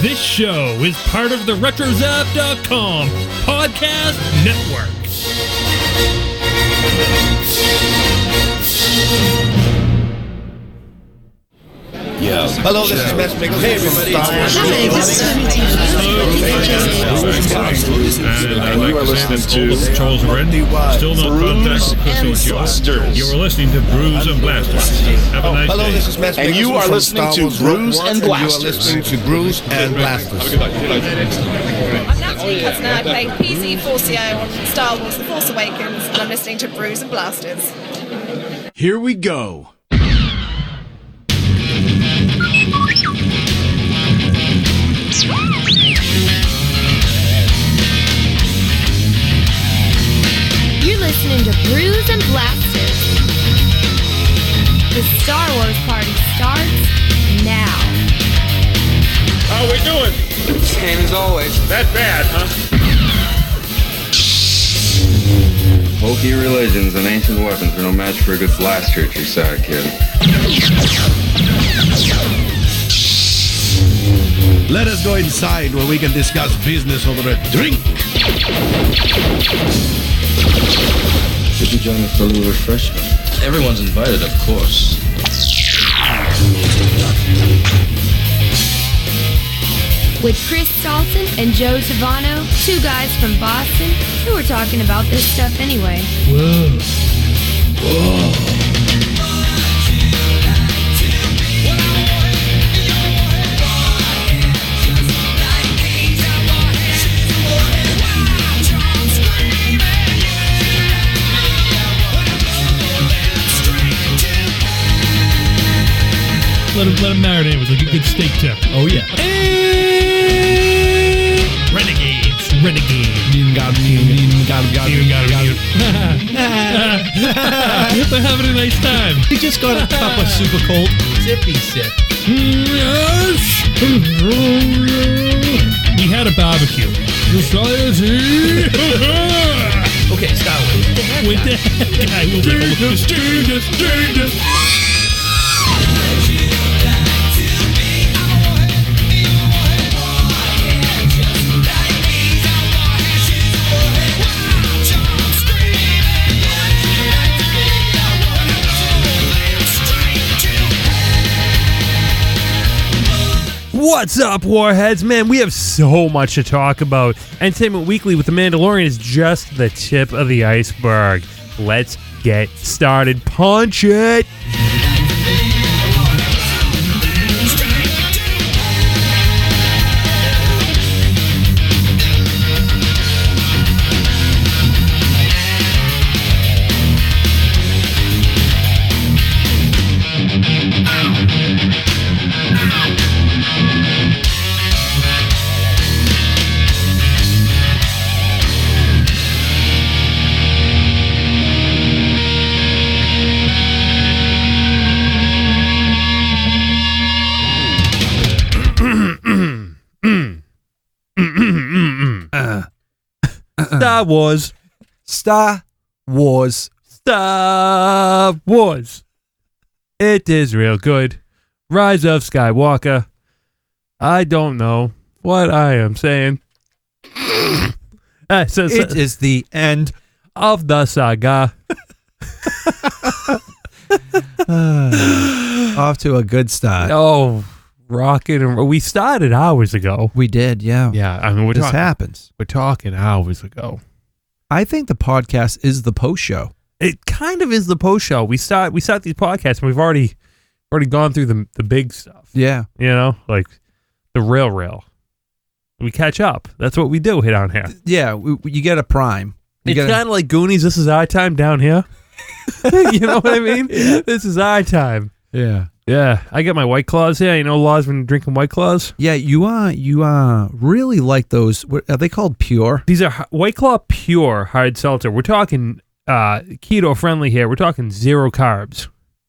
This show is part of the RetroZap.com podcast network. Yeah. Hello, this is Matt Nichols. Hey, everybody. And you are listening to Charles Randy. Still not contacted because you are listening to Brews and Blasters. Have a nice Hello, day. this is Matt And you are listening to Brews and Blasters. You are listening to Brews and Blasters. I'm Natalie Cousin. I play PC-4CO on Star Wars The Force Awakens, and I'm listening to Brews and Blasters. Here we go. You're listening to Brews and Blasters. The Star Wars party starts now. How we doing? Same as always. That bad, huh? Hawke religions and ancient weapons are no match for a good blaster at your side, kid. Let us go inside where we can discuss business over a drink. Could you join us for a little refreshment? Everyone's invited, of course. With Chris Salton and Joe Tavano, two guys from Boston who are talking about this stuff anyway. Whoa. Let him marinate with a good steak tip. Oh, yeah. Renegades. They're having a nice time. We just got a cup of super cold zippy sip. Yes. We had a barbecue. Society. Okay, stop With the head guy. What's up, Warheads? Man, we have so much to talk about. Entertainment Weekly with The Mandalorian is just the tip of the iceberg. Let's get started. Punch it! Star Wars. Star Wars. Star Wars. It is real good. Rise of Skywalker. I don't know what I am saying. It is the end of the saga. Off to a good start. Oh, rocking and we started hours ago. We did, yeah. Yeah, I mean, this happens. We're talking hours ago. I think the podcast is the post show. It kind of is the post show. We start these podcasts and we've already gone through the big stuff. Yeah. You know, like the real. We catch up. That's what we do down here. Yeah, you get a prime. It's kind of like Goonies. This is our time down here. You know what I mean? Yeah. This is our time. Yeah. Yeah. I got my White Claws here. You know, Law's been drinking White Claws. Yeah, you really like those. What, are they called pure? These are White Claw Pure hard seltzer. We're talking keto friendly here. We're talking 0 carbs.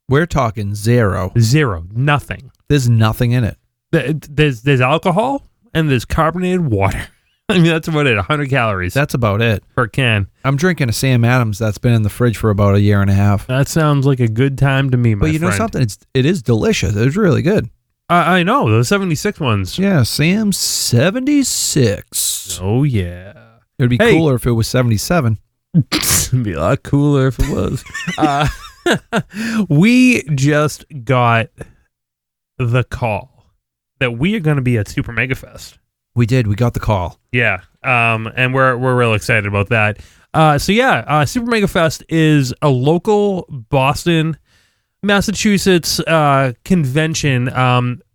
We're talking 0. 0. Nothing. There's nothing in it. There's alcohol and there's carbonated water. I mean, that's about it. 100 calories. That's about it. Per can. I'm drinking a Sam Adams that's been in the fridge for about a year and a half. That sounds like a good time to me, my friend. But you know something? It is delicious. It was really good. I know, those 76 ones. Yeah, Sam's 76. Oh, yeah. It would be cooler if it was 77. It'd be a lot cooler if it was. We just got the call that we are going to be at Super Mega Fest. We did. We got the call. Yeah, and we're real excited about that. Super Mega Fest is a local Boston, Massachusetts convention,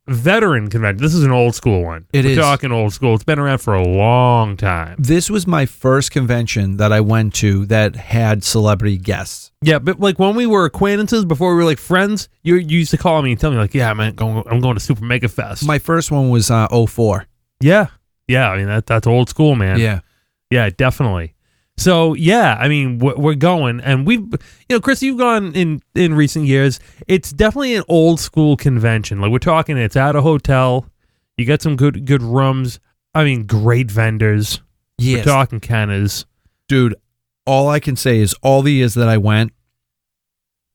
veteran convention. This is an old school one. We're talking old school. It's been around for a long time. This was my first convention that I went to that had celebrity guests. Yeah, but like when we were acquaintances, before we were like friends, you used to call me and tell me like, yeah, man, I'm going to Super Mega Fest. My first one was 04. Yeah. Yeah, I mean, that's old school, man. Yeah. Yeah, definitely. So, yeah, I mean, we're going, and we've, Chris, you've gone in recent years. It's definitely an old school convention. Like, we're talking, it's at a hotel. You got some good rooms. I mean, great vendors. Yes. We're talking Kennas. Dude, all I can say is all the years that I went,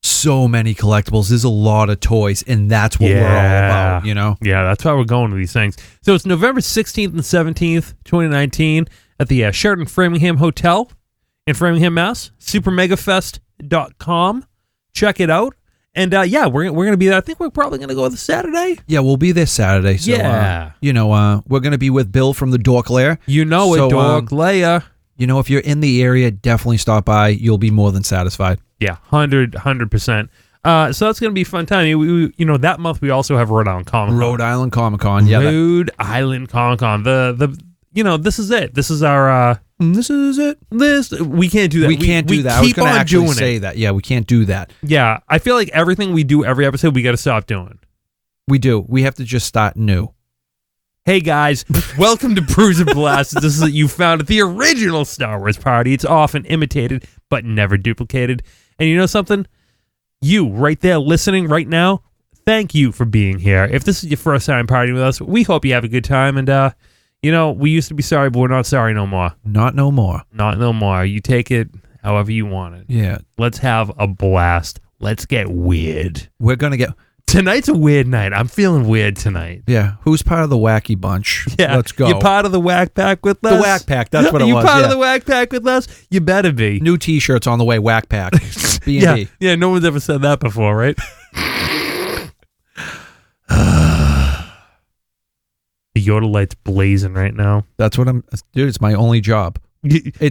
so many collectibles. There's a lot of toys, and that's what we're all about, Yeah, that's why we're going to these things. So it's November 16th and 17th, 2019, at the Sheraton Framingham Hotel in Framingham, Mass. SuperMegaFest.com. Check it out. And we're going to be there. I think we're probably going to go this Saturday. Yeah, we'll be there Saturday. So, we're going to be with Bill from the Dork Lair. Dork Lair. If you're in the area, definitely stop by. You'll be more than satisfied. Yeah, 100%. So that's going to be a fun time. That month we also have Rhode Island Comic Con. Rhode Island Comic Con, yeah. Rhode Island Comic Con. This is it. This is our... This is it. We can't do that. We can't do that. I was going to actually say it. that. Yeah, we can't do that. Yeah, I feel like everything we do every episode, we got to stop doing. We do. We have to just start new. Hey guys, welcome to Brews and Blasters. This is what you found at the original Star Wars party. It's often imitated, but never duplicated. And you know something? You, right there listening right now, thank you for being here. If this is your first time partying with us, we hope you have a good time. And, we used to be sorry, but we're not sorry no more. Not no more. Not no more. You take it however you want it. Yeah. Let's have a blast. Let's get weird. We're going to get... Tonight's a weird night. I'm feeling weird tonight. Yeah. Who's part of the wacky bunch? Yeah. Let's go. You're part of the Whack Pack with us? The Whack Pack. That's what it was. You part of the Whack Pack with us? You better be. New T-shirts on the way. Whack Pack. B&B. Yeah. No one's ever said that before, right? The Yoda light's blazing right now. That's what dude, it's my only job.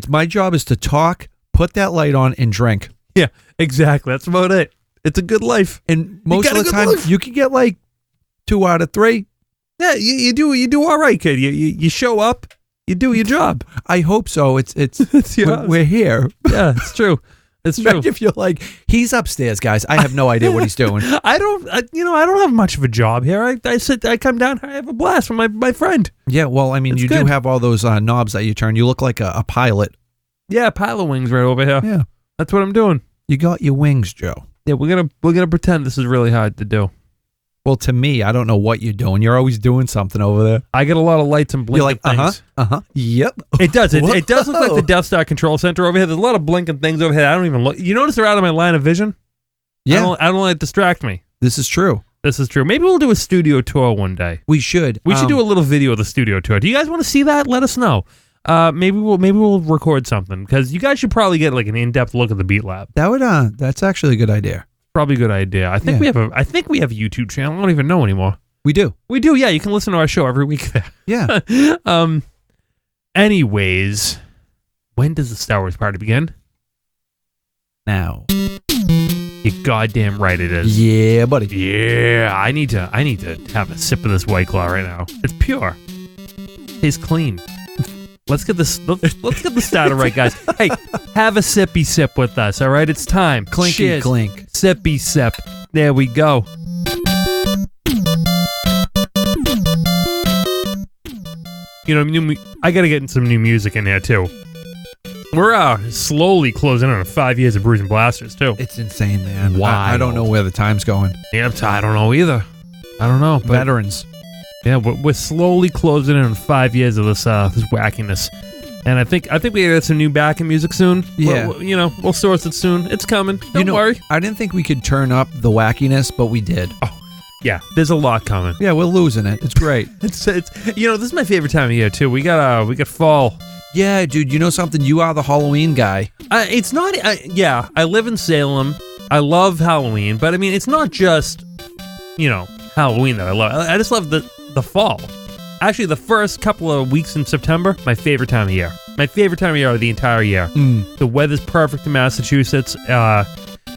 My job is to talk, put that light on, and drink. Yeah, exactly. That's about it. It's a good life. And most of the time, you can get like 2 out of 3. Yeah, you do all right, kid. You show up, you do your job. I hope so. It's we're here. Yeah, it's true. It's true. If you're like, he's upstairs, guys. I have no idea what he's doing. I don't have much of a job here. I come down, I have a blast with my friend. Yeah, well, I mean, you do have all those knobs that you turn. You look like a pilot. Yeah, pilot wings right over here. Yeah, that's what I'm doing. You got your wings, Joe. Yeah, we're gonna pretend this is really hard to do. Well, to me, I don't know what you're doing. You're always doing something over there. I get a lot of lights and blinking things. Yep. It does. It does look like the Death Star control center over here. There's a lot of blinking things over here. I don't even look. You notice they're out of my line of vision? Yeah. I don't let it distract me. This is true. Maybe we'll do a studio tour one day. We should. We should do a little video of the studio tour. Do you guys want to see that? Let us know. Maybe we'll record something because you guys should probably get like an in-depth look at the Beat Lab. That's actually a good idea. Probably a good idea. I think we have a YouTube channel. I don't even know anymore. We do. Yeah, you can listen to our show every week there. Yeah. Anyways, when does the Star Wars party begin? Now. You're goddamn right it is. Yeah, buddy. Yeah, I need to have a sip of this White Claw right now. It's pure. Tastes clean. Let's get this started right, guys. Hey, have a sippy sip with us, all right? It's time. Clinky Cheers. clink. Sippy sip. There we go. I got to get some new music in there, too. We're slowly closing on 5 years of Brews and Blasters, too. It's insane, man. Wow. I don't know where the time's going. Yeah, I don't know either. I don't know. But Veterans. Yeah, we're slowly closing in on 5 years of this wackiness, and I think we get some new backing music soon. Yeah, we'll source it soon. It's coming. Don't worry. I didn't think we could turn up the wackiness, but we did. Oh, Yeah, there's a lot coming. Yeah, we're losing it. It's great. It's this is my favorite time of year too. We got fall. Yeah, dude, you know something? You are the Halloween guy. It's not. I live in Salem. I love Halloween, but I mean, it's not just Halloween that I love. I just love the fall. Actually, the first couple of weeks in September, my favorite time of year. My favorite time of year of the entire year. The weather's perfect in Massachusetts.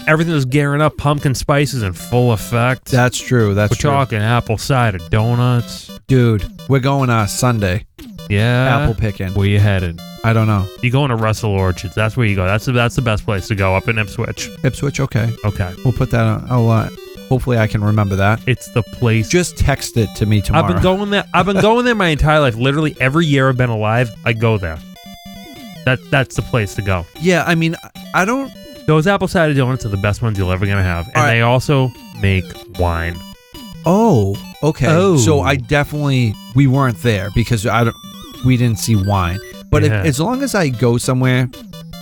Everything was gearing up. Pumpkin spice is in full effect. That's true. We're talking apple cider donuts. Dude, we're going Sunday. Yeah. Apple picking. Where you headed? I don't know. You going to Russell Orchards. That's where you go. That's the best place to go, up in Ipswich. Ipswich, okay. Okay. We'll put that on. Hopefully I can remember that. It's the place. Just text it to me tomorrow. I've been going there my entire life. Literally every year I've been alive, I go there. That's the place to go. Yeah, I mean, I don't... Those apple cider donuts are the best ones you're ever going to have. And they also make wine. Oh, okay. Oh. So we weren't there because we didn't see wine. But as long as I go somewhere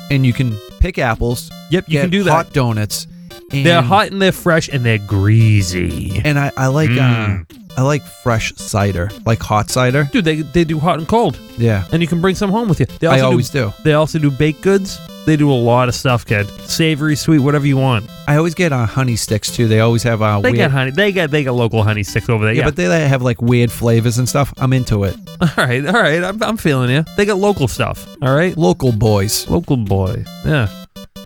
and you can pick apples, you can do that. Hot donuts. And they're hot and they're fresh and they're greasy. And I like fresh cider, like hot cider. Dude, they do hot and cold. Yeah. And you can bring some home with you. I always do. They also do baked goods. They do a lot of stuff, kid. Savory, sweet, whatever you want. I always get honey sticks too. They always have They get honey. They got local honey sticks over there. Yeah, but they have like weird flavors and stuff. I'm into it. All right. I'm feeling you. They got local stuff. All right. Local boys. Local boy. Yeah.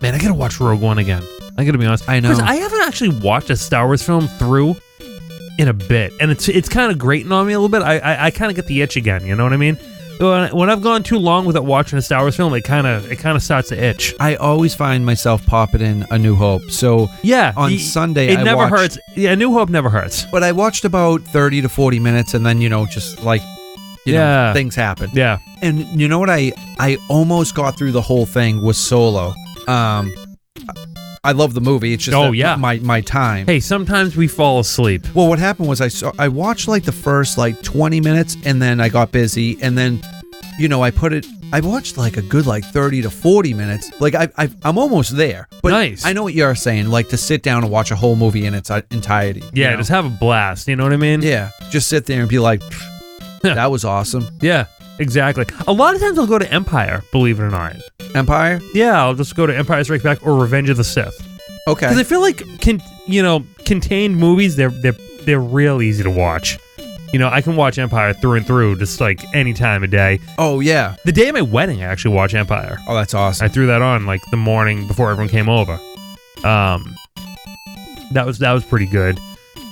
Man, I gotta watch Rogue One again. I gotta be honest. I know. Because I haven't actually watched a Star Wars film through in a bit, and it's kind of grating on me a little bit. I kind of get the itch again. You know what I mean? When I've gone too long without watching a Star Wars film, it kind of starts to itch. I always find myself popping in A New Hope. So yeah, on Sunday it never hurts. Yeah, A New Hope never hurts. But I watched about 30 to 40 minutes, and then just like things happen. Yeah, and you know what? I almost got through the whole thing with Solo. I love the movie. It's just my time. Hey, sometimes we fall asleep. Well, what happened was I watched like the first 20 minutes and then I got busy and then I watched like a good 30 to 40 minutes. Like I'm almost there. But nice. I know what you're saying, like to sit down and watch a whole movie in its entirety. Yeah, just have a blast. You know what I mean? Yeah, just sit there and be like, that was awesome. Yeah. Exactly. A lot of times I'll go to Empire, believe it or not. Empire? Yeah, I'll just go to Empire Strikes Back or Revenge of the Sith. Okay. Because I feel like contained movies, they're real easy to watch. I can watch Empire through and through just like any time of day. Oh yeah. The day of my wedding, I actually watched Empire. Oh, that's awesome. I threw that on like the morning before everyone came over. That was pretty good.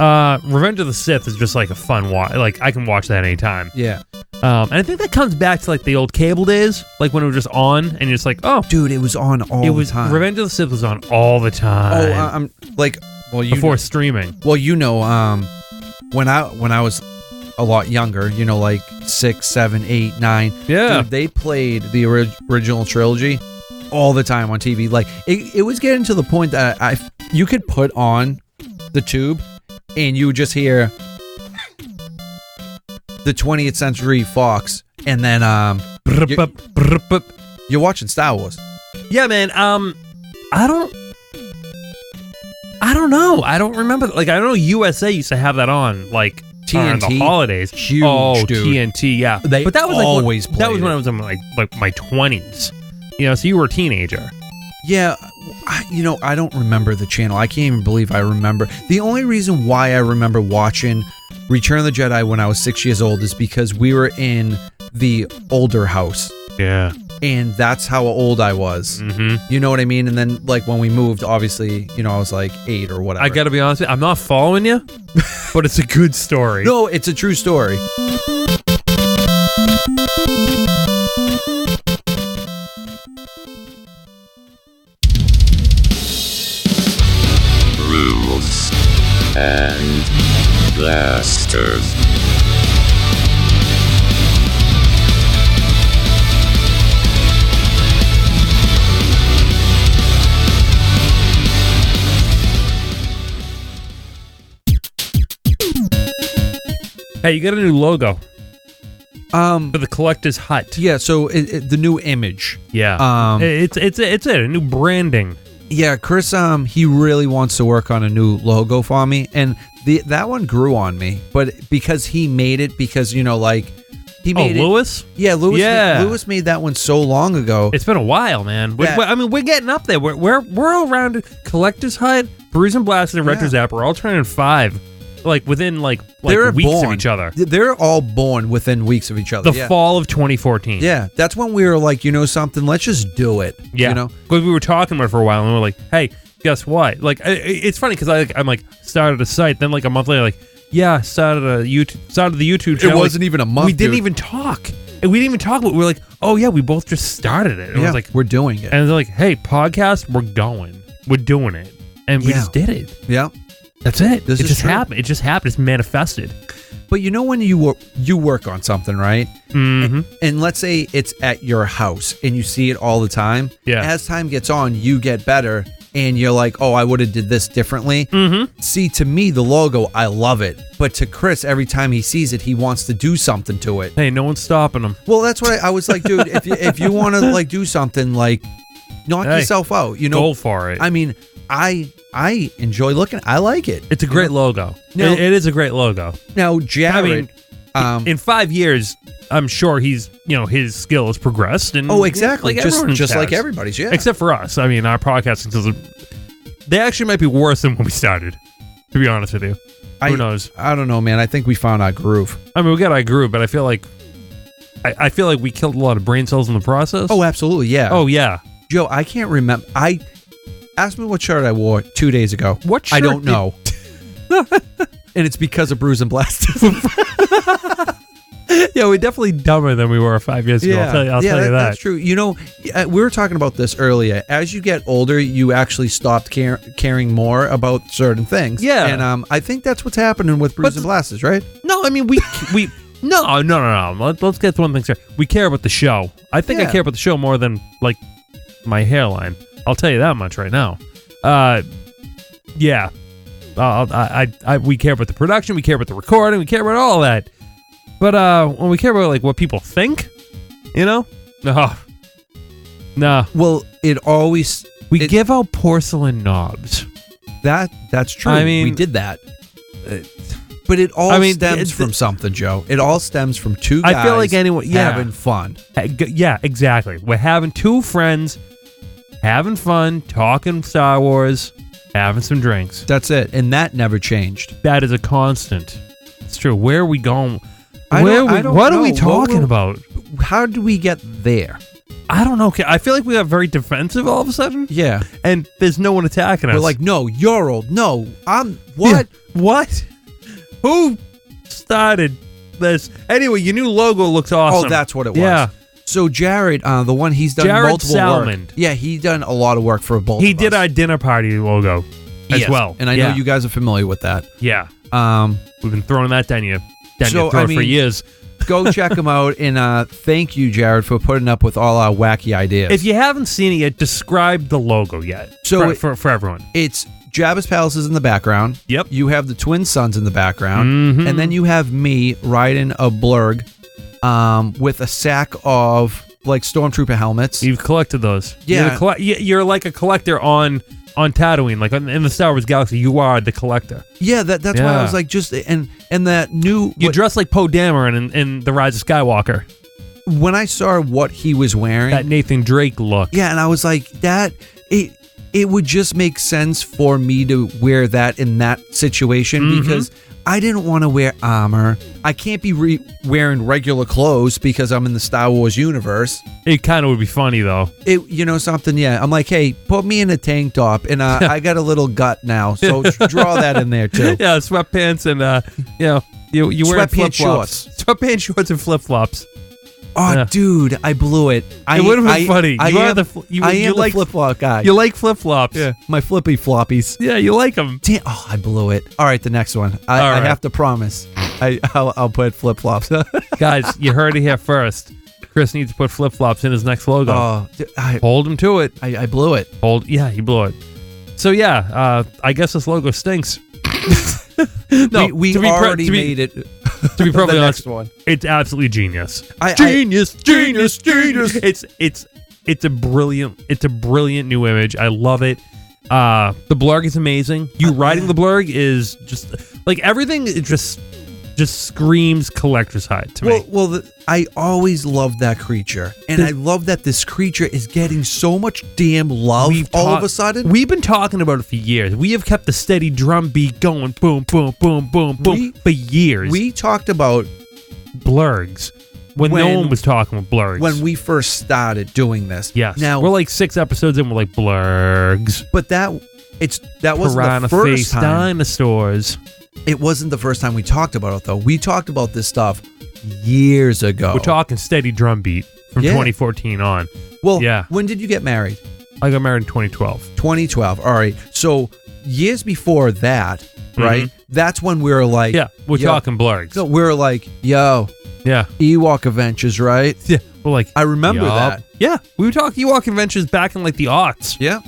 Revenge of the Sith is just like a fun watch. Like I can watch that anytime. Yeah. And I think that comes back to like the old cable days, like when it was just on, and you're just like, oh, dude, it was on all the time. Revenge of the Sith was on all the time. Oh, I'm like, well, before streaming. Well, when I was a lot younger, like 6, 7, 8, 9. Yeah, dude, they played the original trilogy all the time on TV. Like it was getting to the point that you could put on the tube, and you would just hear the 20th Century Fox, and then you're watching Star Wars. Yeah, man. I don't know. I don't remember. Like, I know USA used to have that on, like on the holidays. Huge, dude. TNT. Yeah, but that was always that was when I was in like my 20s. So you were a teenager. Yeah, I don't remember the channel. I can't even believe I remember. The only reason why I remember watching Return of the Jedi when I was 6 years old is because we were in the older house. Yeah. And that's how old I was. Mm-hmm. You know what I mean? And then, like, when we moved, obviously, I was like 8 or whatever. I gotta be honest with you, I'm not following you, but it's a good story. No, it's a true story. Brews and Blasters. Hey, you got a new logo. For the Collector's Hut. Yeah, so the new image. Yeah. It's a new branding. Yeah, Chris, he really wants to work on a new logo for me, and That one grew on me, but because he made it, because he made it. Lewis? Yeah, Lewis. Yeah. Lewis made that one so long ago. It's been a while, man. Yeah. We're getting up there. We're all around Collector's Hut, Brews and Blasters, and Retro Zap. We're all turning 5, within weeks of each other. They're all born within weeks of each other. The fall of 2014. Yeah, that's when we were like, something, let's just do it. Yeah, because we were talking about it for a while, and we were like, hey, guess what? It's funny because I'm started a site, then a month later, started the YouTube channel. It wasn't even a month. We didn't even talk. And we didn't even talk about it. We were like, oh yeah, we both just started it. And it was we're doing it. And they're like, hey, podcast, we're going. We're doing it. And we just did it. Yeah. That's it. This it is just true. happened. It just happened. It's manifested. But when you work on something, right? Mm-hmm. And let's say it's at your house and you see it all the time. Yeah. As time gets on, you get better and you're like, oh, I would have did this differently. Mm-hmm. See, to me, the logo, I love it. But to Chris, every time he sees it, he wants to do something to it. Hey, no one's stopping him. Well, that's what I was like, dude, if you want to do something, knock yourself out. Go for it. I mean, I enjoy looking. I like it. It's a great logo. Now- it is a great logo. Now, Jared. In 5 years, I'm sure he's his skill has progressed. And Exactly. Just like everybody's, yeah. Except for us. I mean, our podcasting skills, they actually might be worse than when we started. To be honest with you, who knows? I don't know, man. I think we found our groove. I mean, we got our groove, but I feel like we killed a lot of brain cells in the process. Oh, absolutely, yeah. Oh, yeah. Joe, I can't remember. Ask me what shirt I wore 2 days ago. What shirt? I don't know. And it's because of Brews and Blasters. Yeah, we're definitely dumber than we were 5 years ago. I'll tell you that. That's true. We were talking about this earlier. As you get older, you actually stopped caring more about certain things. Yeah. And I think that's what's happening with Brews and Blasters, right? No, I mean, no. Let's get one thing straight. We care about the show. I think I care about the show more than, my hairline. I'll tell you that much right now. Yeah. We care about the production. We care about the recording. We care about all that. But when we care about what people think, no. Well, it always we give out porcelain knobs. That's true. I mean, we did that. But it all stems from something, Joe. It all stems from two guys. I feel like having fun. Yeah, exactly. We're having two friends having fun, talking Star Wars, having some drinks. That's it, and that never changed. That is a constant. It's true. Where are we going? What are we talking about? How do we get there? I don't know. I feel like we got very defensive all of a sudden. Yeah. And there's no one attacking us. We're like, no, you're old. No, I'm... What? Yeah. What? Who started this? Anyway, your new logo looks awesome. Oh, that's what it was. Yeah. So Jared, the one he's done Jared multiple Salmond. work. Yeah, he done a lot of work for both He of did us. our dinner party logo as well. And I know you guys are familiar with that. Yeah. We've been throwing that down your throat for years. Go check him out, and thank you, Jared, for putting up with all our wacky ideas. If you haven't seen it yet, describe the logo yet. So for everyone. It's Jabba's Palace is in the background. Yep. You have the twin suns in the background. And then you have me riding a blurg with a sack of stormtrooper helmets. You've collected those. Yeah. You're like a collector on Tatooine, like in the Star Wars galaxy. You are the collector. Yeah, that's why I was like, and that new... You dress like Poe Dameron in the Rise of Skywalker. When I saw what he was wearing... That Nathan Drake look. Yeah, and I was like, it would just make sense for me to wear that in that situation because I didn't want to wear armor. I can't be wearing regular clothes because I'm in the Star Wars universe. It kind of would be funny, though. Something, yeah. I'm like, hey, put me in a tank top, and I got a little gut now, so draw that in there, too. Yeah, sweatpants and, you wear sweatpants shorts. Sweatpants shorts and flip-flops. Oh, yeah. Dude, I blew it. It would have been funny. I am the flip-flop guy. You like flip-flops. Yeah, my flippy floppies. Yeah, you like them. Oh, I blew it. All right, the next one. I have to promise. I'll put flip-flops. Guys, you heard it here first. Chris needs to put flip-flops in his next logo. Oh, hold him to it. I blew it. He blew it. So, I guess this logo stinks. No, we already made it. To be perfectly honest, one. It's absolutely genius. Genius. It's a brilliant new image. I love it. The blurg is amazing. You riding the blurg is just Like everything is just screams collector's hype to me. Well, I always loved that creature, and I love that this creature is getting so much damn love all of a sudden. We've been talking about it for years. We have kept the steady drum beat going, boom, boom, boom, boom, boom, for years. We talked about blurgs when no one was talking with blurgs. When we first started doing this. Yes. Now we're like 6 episodes in, we're like blurgs. But that wasn't Piranha the first face time. Dinosaurs. It wasn't the first time we talked about it, though. We talked about this stuff years ago. We're talking steady drum beat from 2014 on. Well, when did you get married? I got married in 2012. 2012. All right. So years before that, right? That's when we were like... Yeah, we're talking blurgs. No, we were like, yo... Yeah. Ewok Adventures, right? Yeah. We're like... I remember that. Yeah. We were talking Ewok Adventures back in like the aughts. Yeah.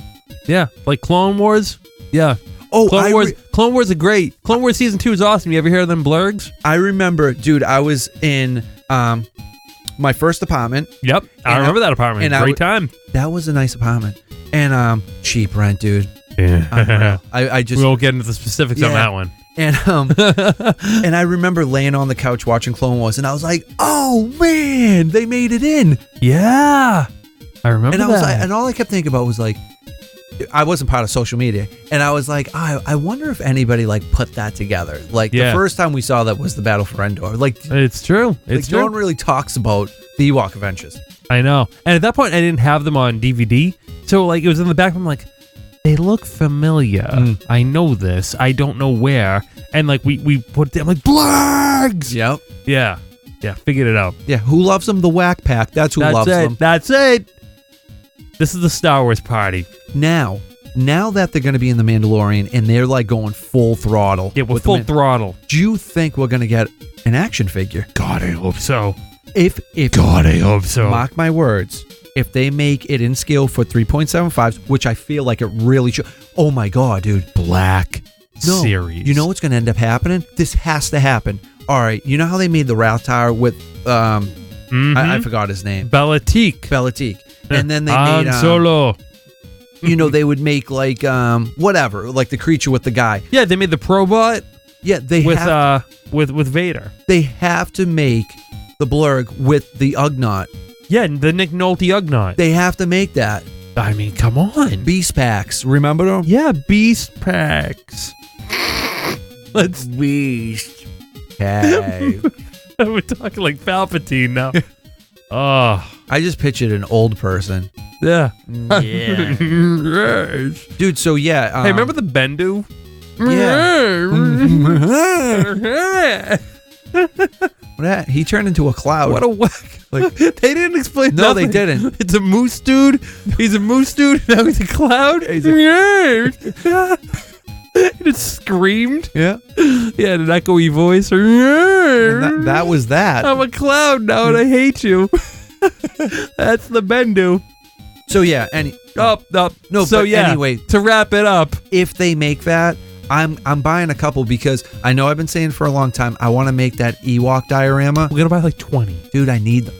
Yeah. Like Clone Wars. Yeah. Oh, Clone Wars are great. Clone Wars Season 2 is awesome. You ever hear of them blurgs? I remember, dude, I was in my first apartment. Yep. I remember that apartment. Great time. That was a nice apartment. And cheap rent, dude. Yeah. I just... We won't get into the specifics on that one. And and I remember laying on the couch watching Clone Wars, and I was like, "Oh man, they made it in!" Yeah, I remember. And I that. was like, and all I kept thinking about was like, I wasn't part of social media, and I was like, I wonder if anybody like put that together. Like the first time we saw that was the Battle for Endor. Like it's true. It's true. No one really talks about the Ewok Adventures. I know. And at that point, I didn't have them on DVD, so like it was in the back. I'm like, they look familiar. I know this. I don't know where. And like we put them like blurgs. Yep. Yeah. Yeah. Figured it out. Yeah. Who loves them? The Whack Pack. That's who loves them. That's it. This is the Star Wars party. Now that they're going to be in The Mandalorian and they're like going full throttle. Yeah, we're full throttle. Do you think we're going to get an action figure? God, I hope so. If God, I hope so. Mark my words. If they make it in scale for 3.75s, which I feel like it really should. Oh my God, dude. Black series. You know what's going to end up happening? This has to happen. All right. You know how they made the Rail Tower with, I forgot his name. Bellatique. And then they made Solo. You know, they would make like, whatever, like the creature with the guy. Yeah, they made the Probot. Yeah, they with Vader. They have to make the Blurg with the Ugnaught. Yeah, the Nick Nolte Ugnaught. They have to make that. I mean, come on. Beast Packs. Remember them? Yeah, Beast Packs. Let's Beast Pack. We're talking like Palpatine now. Oh. I just pictured an old person. Yeah. Yeah. Dude, so yeah. Hey, remember the Bendu? Yeah. He turned into a cloud. What a whack. Like, they didn't explain No, nothing. they didn't. It's a moose dude. He's a moose dude. Now he's a cloud. He just screamed. Yeah. Yeah, an echoey voice. That was that. I'm a cloud now and I hate you. That's the Bendu. So yeah, anyway, to wrap it up, if they make that, I'm buying a couple because I know I've been saying for a long time I want to make that Ewok diorama. We're gonna buy like 20. Dude, I need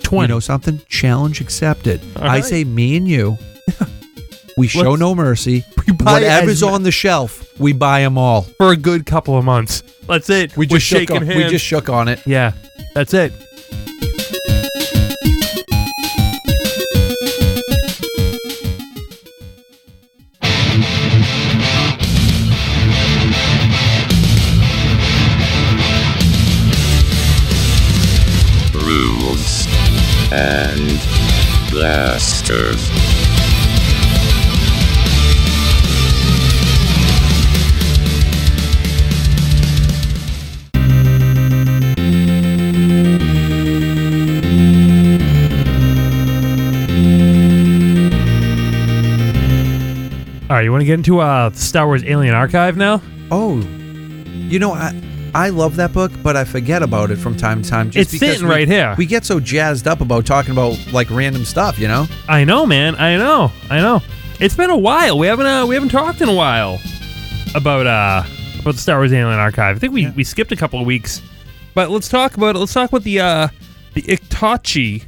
20. You know something? Challenge accepted. I say me and you. We show no mercy. Whatever's on the shelf, we buy them all for a good couple of months. That's it. We're shaking hands. We just shook on it. Yeah, that's it. Brews and Blasters. All right, you want to get into Star Wars Alien Archive now? Oh, you know, I love that book, but I forget about it from time to time. Just it's sitting right here. We get so jazzed up about talking about like random stuff, you know? I know, man. I know. It's been a while. We haven't talked in a while about the Star Wars Alien Archive. I think we skipped a couple of weeks, but let's talk about it. Let's talk about the Iktachi,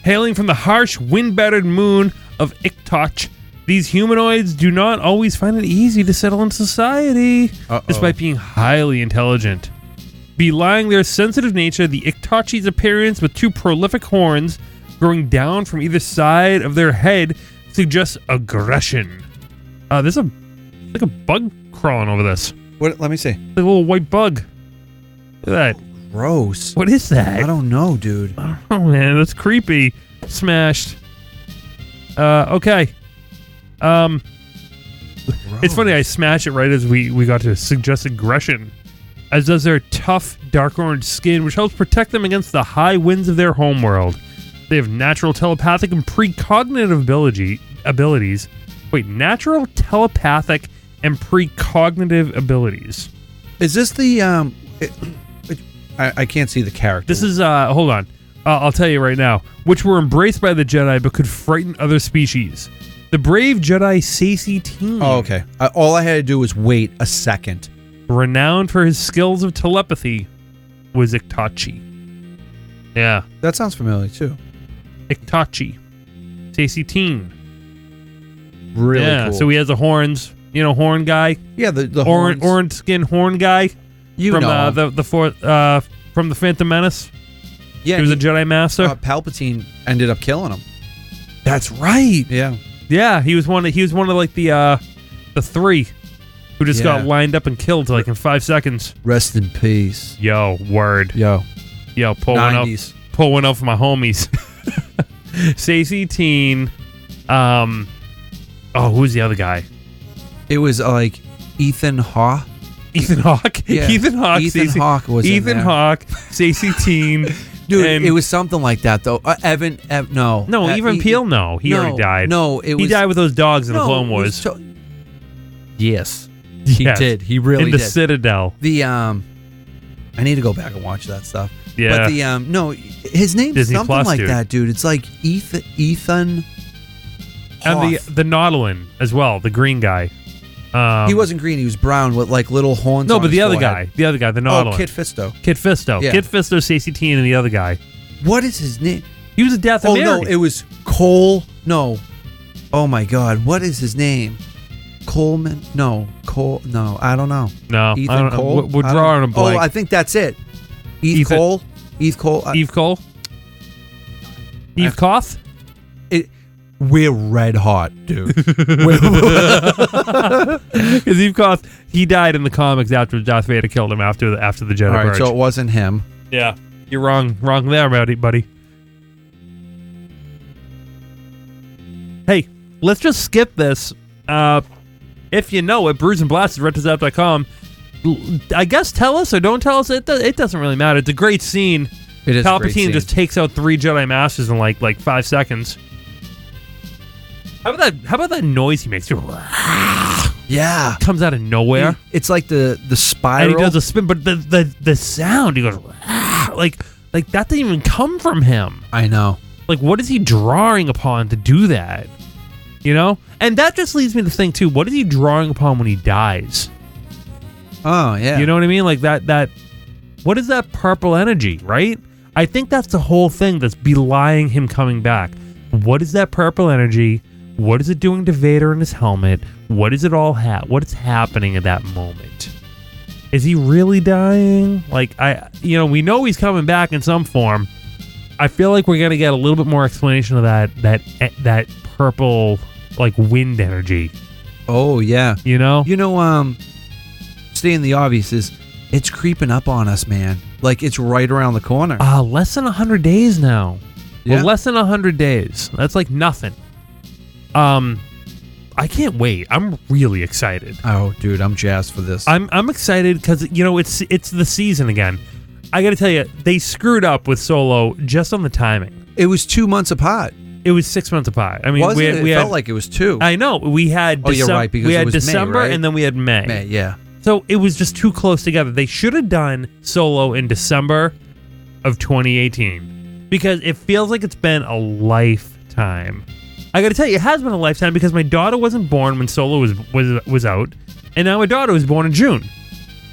hailing from the harsh, wind-battered moon of Iktoch, These humanoids do not always find it easy to settle in society, despite being highly intelligent. Belying their sensitive nature, the Iktachi's appearance with 2 prolific horns growing down from either side of their head suggests aggression. There's like a bug crawling over this. What? Let me see. Like a little white bug. Look at that. Gross. What is that? I don't know, dude. Oh man, that's creepy. Smashed. Okay. It's funny, I smashed it right as we got to suggest aggression, as does their tough, dark orange skin, which helps protect them against the high winds of their homeworld. They have natural telepathic and precognitive abilities. Wait, natural telepathic and precognitive abilities. Is this the I can't see the character. This is hold on. I'll tell you right now. Which were embraced by the Jedi but could frighten other species. The brave Jedi Saesee Tiin. Oh, okay. All I had to do was wait a second. Renowned for his skills of telepathy, was Iktachi. Yeah. That sounds familiar too. Iktachi. Saesee Tiin. Really yeah, cool. so he has the horns. You know, horn guy? Yeah, the horns. Orange skin horn guy. You from, know him. from the Phantom Menace. Yeah, he was a Jedi Master. Palpatine ended up killing him. That's right. Yeah. Yeah, he was one of like the 3 who just got lined up and killed like in 5 seconds. Rest in peace. Yo, word. Yo, pull 90s. one up for my homies. Saesee Tiin. Who's the other guy? It was like Ethan Hawke. Ethan Hawke. Yeah. Ethan Hawke. Ethan Hawke was Ethan in there. Hawke. Saesee Tiin. Dude, and it was something like that though. Evan, no. Even Peel, no. He already died. No, he died with those dogs in the Clone Wars. Yes. He did. He really did. In the did. Citadel. I need to go back and watch that stuff. Yeah. But his name's Disney something Plus, like dude. that, dude. It's like Ethan And Hoth. the Nautilin as well, the green guy. He wasn't green, he was brown with like little horns. No, on but his the other forehead. guy, the Nautilin. Oh, Kit Fisto. Kit Fisto. Yeah. Kit Fisto, Saesee Tiin, and the other guy. What is his name? He was a Death of Oh Mary. no, it was Cole. No. Oh my God, what is his name? Coleman? No, Cole. No, I don't know. No, Ethan I don't know. Cole. We're drawing a blank. Oh, I think that's it. Eve Ethan- Cole. Eve Cole. Eve Cole. Eve Koth. We're red hot, dude. Because Eve Koth, he died in the comics after Darth Vader killed him after the Jedi All right, Purge. so it wasn't him. Yeah, you're wrong there, buddy. Hey, let's just skip this. If you know it, Brews and Blasters, retrozap.com. I guess tell us or don't tell us. It doesn't really matter. It's a great scene. It is a great Palpatine scene. just takes out 3 Jedi Masters in like 5 seconds. How about that noise he makes? Yeah. Comes out of nowhere. It's like the spiral. And he does a spin, but the sound, he goes like that didn't even come from him. I know. Like, what is he drawing upon to do that? You know? And that just leads me to think too, what is he drawing upon when he dies? Oh, yeah. You know what I mean? Like that what is that purple energy, right? I think that's the whole thing that's belying him coming back. What is that purple energy? What is it doing to Vader in his helmet? What is it all what is happening at that moment? Is he really dying? Like, we know he's coming back in some form. I feel like we're gonna get a little bit more explanation of that purple like wind energy. Oh yeah. You know? Stating the obvious is it's creeping up on us, man. Like it's right around the corner. Less than 100 days now. Yeah. Well, less than 100 days. That's like nothing. I can't wait. I'm really excited. Oh, dude, I'm jazzed for this. I'm excited because it's the season again. I got to tell you, they screwed up with Solo just on the timing. It was 2 months apart. It was 6 months apart. I mean, it felt like it was 2. I know. We had. Oh, you're right, because we it had was December May, right? and then we had May. May, yeah. So it was just too close together. They should have done Solo in December of 2018 because it feels like it's been a lifetime. I got to tell you, it has been a lifetime because my daughter wasn't born when Solo was out, and now my daughter was born in June.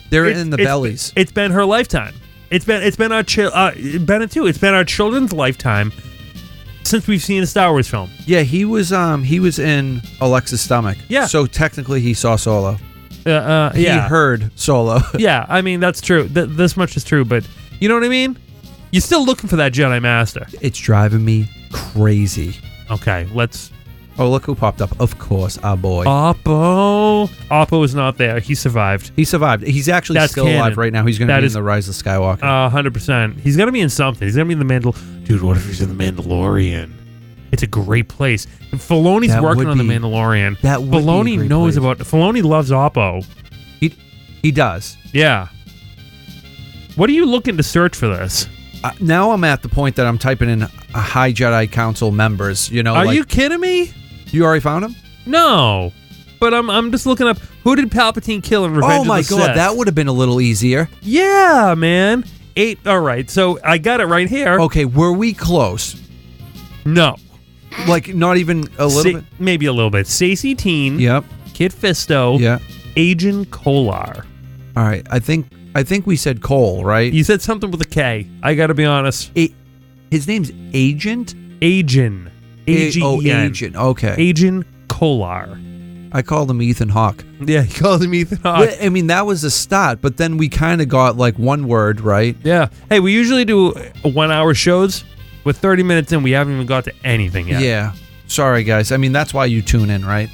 They're in the bellies. It's been her lifetime. It's been our Bennett too. It's been our children's lifetime since we've seen a Star Wars film. Yeah, he was in Alexa's stomach. Yeah. So technically he saw Solo. He Yeah. heard Solo. Yeah, I mean, that's true. This much is true, but you know what I mean? You're still looking for that Jedi Master. It's driving me crazy. Okay, let's... Oh, look who popped up. Of course, our boy. Oppo. Oppo is not there. He survived. He survived. He's actually That's still canon. alive right now. He's going to be in the Rise of Skywalker. 100%. He's going to be in something. He's going to be in the Dude, what if he's in the Mandalorian? It's a great place. And Filoni's That working would on the be- Mandalorian. that would be a Filoni great knows place. about... Filoni loves Oppo. He does. Yeah. What are you looking to search for this? Now I'm at the point that I'm typing in High Jedi Council members. You know, Are you kidding me? You already found him? No. But I'm just looking up, who did Palpatine kill in Revenge Oh of my the god, Sith? that would have been a little easier. Yeah, man. 8. All right, so I got it right here. Okay, were we close? No. Like, not even a little bit? Maybe a little bit. Saesee Tiin. Yep. Kid Fisto. Yeah. Agent Kolar. All right, I think we said Cole, right? You said something with a K. I got to be honest. His name's Agent? Agent. A-G-E-N. Oh, Agent. Okay. Agent Kolar. I called him Ethan Hawke. Yeah, you called him Ethan Hawke. I mean, that was the start, but then we kind of got like one word, right? Yeah. Hey, we usually do 1 hour shows. With 30 minutes in, we haven't even got to anything yet. Yeah. Sorry, guys. I mean, that's why you tune in, right?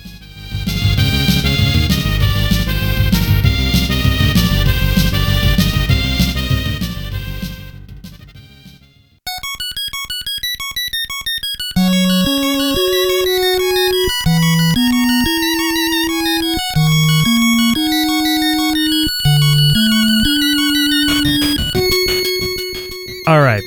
All right.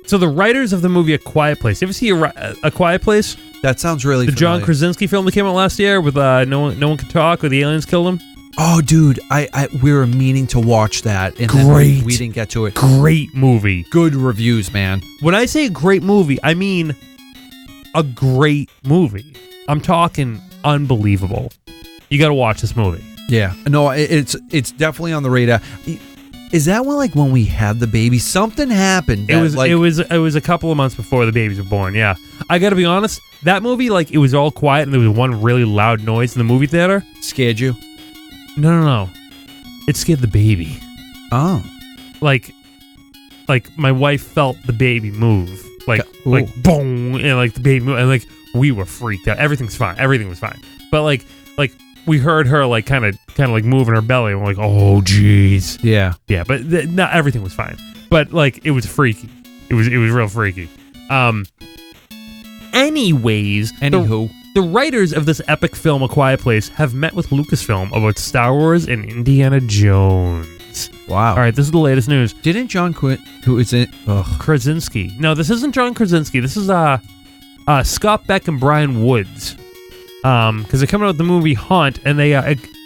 So the writers of the movie A Quiet Place. You ever see A Quiet Place? That sounds really The John familiar. Krasinski film that came out last year with No One Can Talk, where the aliens killed him. Oh, dude, we were meaning to watch that, and Great. then we didn't get to it. Great movie. Good reviews, man. When I say great movie, I mean a great movie. I'm talking unbelievable. You got to watch this movie. Yeah, no, it's definitely on the radar. Is that when we had the baby? Something happened. It was a couple of months before the babies were born. Yeah, I got to be honest. That movie, it was all quiet and there was one really loud noise in the movie theater. Scared you? No. It scared the baby. Oh, like my wife felt the baby move. Like boom, and the baby move, and we were freaked out. Everything's fine. Everything was fine. But we heard her kind of moving her belly, and we're like, oh jeez. Yeah. But not everything was fine. But it was freaky. It was real freaky. Anywho, the writers of this epic film, A Quiet Place, have met with Lucasfilm about Star Wars and Indiana Jones. Wow. All right, this is the latest news. Didn't John quit? Who is it? Krasinski. No, this isn't John Krasinski. This is Scott Beck and Brian Woods. Because they're coming out with the movie Haunt, and they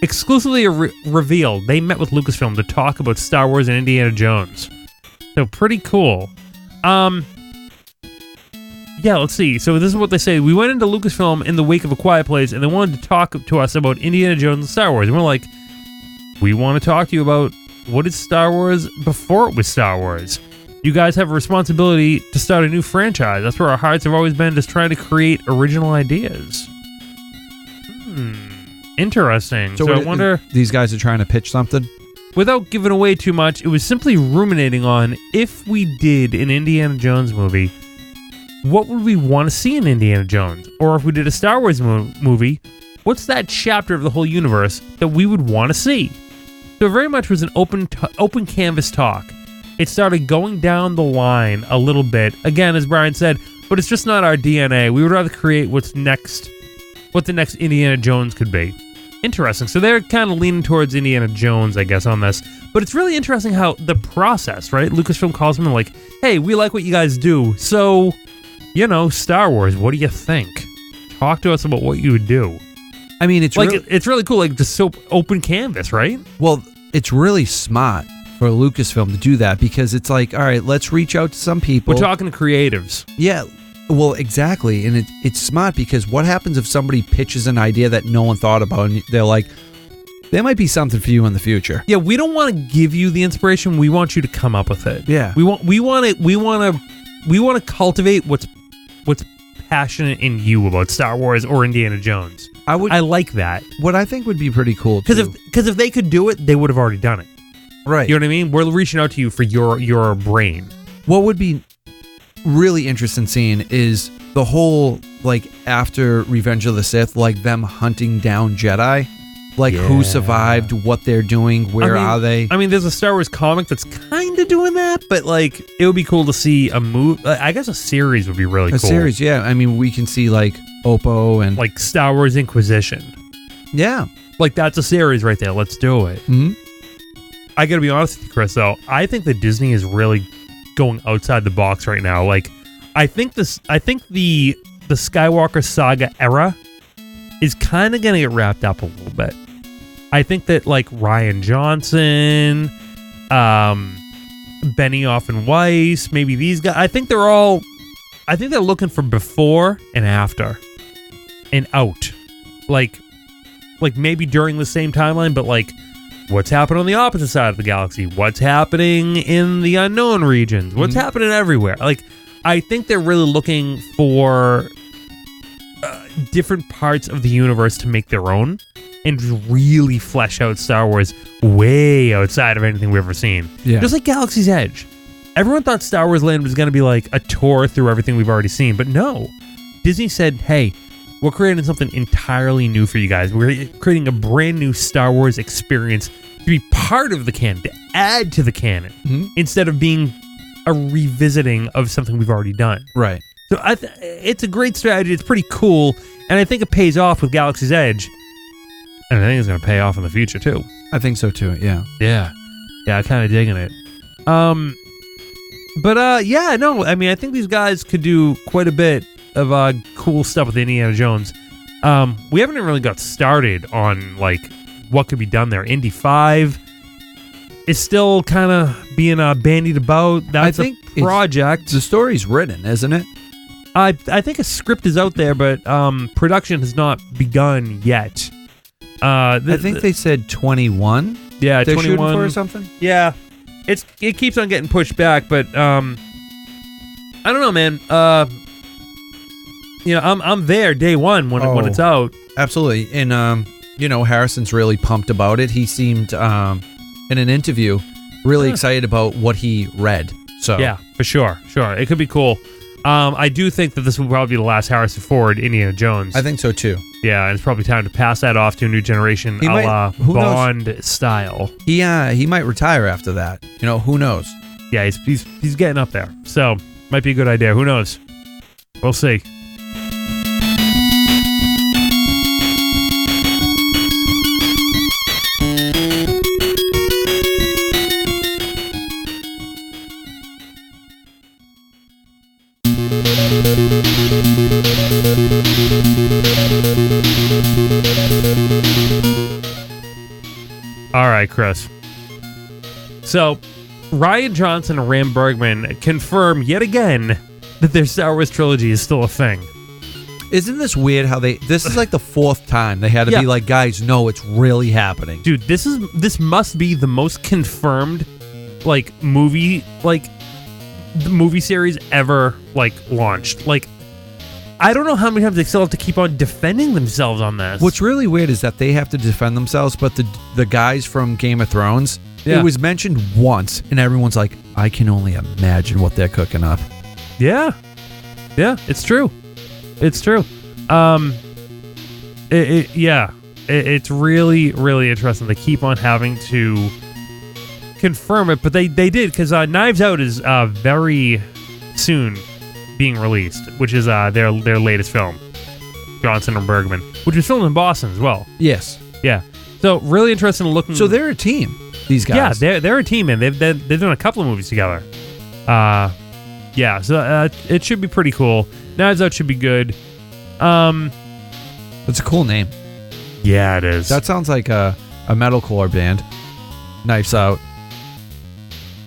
exclusively revealed they met with Lucasfilm to talk about Star Wars and Indiana Jones. So pretty cool. Yeah, let's see. So this is what they say. We went into Lucasfilm in the wake of A Quiet Place, and they wanted to talk to us about Indiana Jones and Star Wars. And we're like, we want to talk to you about what is Star Wars before it was Star Wars. You guys have a responsibility to start a new franchise. That's where our hearts have always been, just trying to create original ideas. Interesting. So I wonder... These guys are trying to pitch something? Without giving away too much, it was simply ruminating on, if we did an Indiana Jones movie, what would we want to see in Indiana Jones? Or if we did a Star Wars movie, what's that chapter of the whole universe that we would want to see? So it very much was an open canvas talk. It started going down the line a little bit, again, as Brian said, but it's just not our DNA. We would rather create what the next Indiana Jones could be. Interesting. So they're kind of leaning towards Indiana Jones, I guess, on this. But it's really interesting how the process, right? Lucasfilm calls them and hey, we like what you guys do. So, Star Wars, what do you think? Talk to us about what you would do. I mean, it's it's really cool, just so open canvas, right? Well, it's really smart for Lucasfilm to do that because it's all right, let's reach out to some people. We're talking to creatives. Yeah. Well, exactly, and it's smart because what happens if somebody pitches an idea that no one thought about, and they're like, there might be something for you in the future. Yeah, we don't want to give you the inspiration. We want you to come up with it. Yeah, we want to cultivate what's what's passionate in you about Star Wars or Indiana Jones. I like that. What I think would be pretty cool, because if they could do it, they would have already done it. Right. You know what I mean? We're reaching out to you for your brain. What would be really interesting seeing is the whole, like, after Revenge of the Sith, like them hunting down Jedi. Like, who survived, what they're doing, where are they? I mean, there's a Star Wars comic that's kind of doing that, but, like, it would be cool to see a movie. I guess a series would be really cool. A series, yeah. I mean, we can see, like, Oppo and... Like, Star Wars Inquisition. Yeah. Like, that's a series right there. Let's do it. Mm-hmm. I gotta be honest with you, Chris, though. I think that Disney is really going outside the box right now. Like, I think the Skywalker saga era is kind of gonna get wrapped up a little bit. I think that, like, Rian Johnson, Benioff and Weiss, maybe these guys, I think they're looking for before and after and out. Like maybe during the same timeline, but, like, what's happening on the opposite side of the galaxy? What's happening in the unknown regions? What's happening everywhere? Like, I think they're really looking for different parts of the universe to make their own and just really flesh out Star Wars way outside of anything we've ever seen. Yeah. Just like Galaxy's Edge. Everyone thought Star Wars Land was going to be like a tour through everything we've already seen, but no. Disney said, hey, we're creating something entirely new for you guys. We're creating a brand new Star Wars experience to be part of the canon, to add to the canon, instead of being a revisiting of something we've already done. Right. So it's a great strategy. It's pretty cool, and I think it pays off with Galaxy's Edge, and I think it's going to pay off in the future too. I think so too. Yeah. Yeah. I'm kind of digging it. Yeah, no. I mean, I think these guys could do quite a bit of cool stuff with Indiana Jones. We haven't even really got started on, like, what could be done there. Indy 5 is still kind of being bandied about. That's a project. The story's written, isn't it? I think a script is out there, but production has not begun yet. I think they said 21. Yeah, they're 21 shooting for or something. Yeah, it keeps on getting pushed back, but I don't know, man. I'm there day one when it's out. Absolutely, and Harrison's really pumped about it. He seemed in an interview really excited about what he read. So yeah, for sure, it could be cool. I do think that this will probably be the last Harrison Ford Indiana Jones. I think so too. Yeah, and it's probably time to pass that off to a new generation, a la Bond style. He might retire after that. Who knows? Yeah, he's getting up there, so might be a good idea. Who knows? We'll see. All right, Chris. So, Rian Johnson and Ram Bergman confirm yet again that their Star Wars trilogy is still a thing. Isn't this weird how this is like the fourth time they had to be like, guys, no, it's really happening. Dude, this must be the most confirmed, like, movie series ever, like, launched. Like, I don't know how many times they still have to keep on defending themselves on this. What's really weird is that they have to defend themselves, but the guys from Game of Thrones, it was mentioned once, and everyone's like, I can only imagine what they're cooking up. Yeah, it's true. It's true. It's really, really interesting. They keep on having to confirm it, but they did, because Knives Out is very soon being released, which is their latest film, Johnson and Bergman, which was filmed in Boston as well. Yes. Yeah. So really interesting looking. So they're a team, these guys. Yeah, they're a team, man. They've done a couple of movies together. So it should be pretty cool. Knives Out should be good. It's a cool name. Yeah, it is. That sounds like a metalcore band. Knives Out.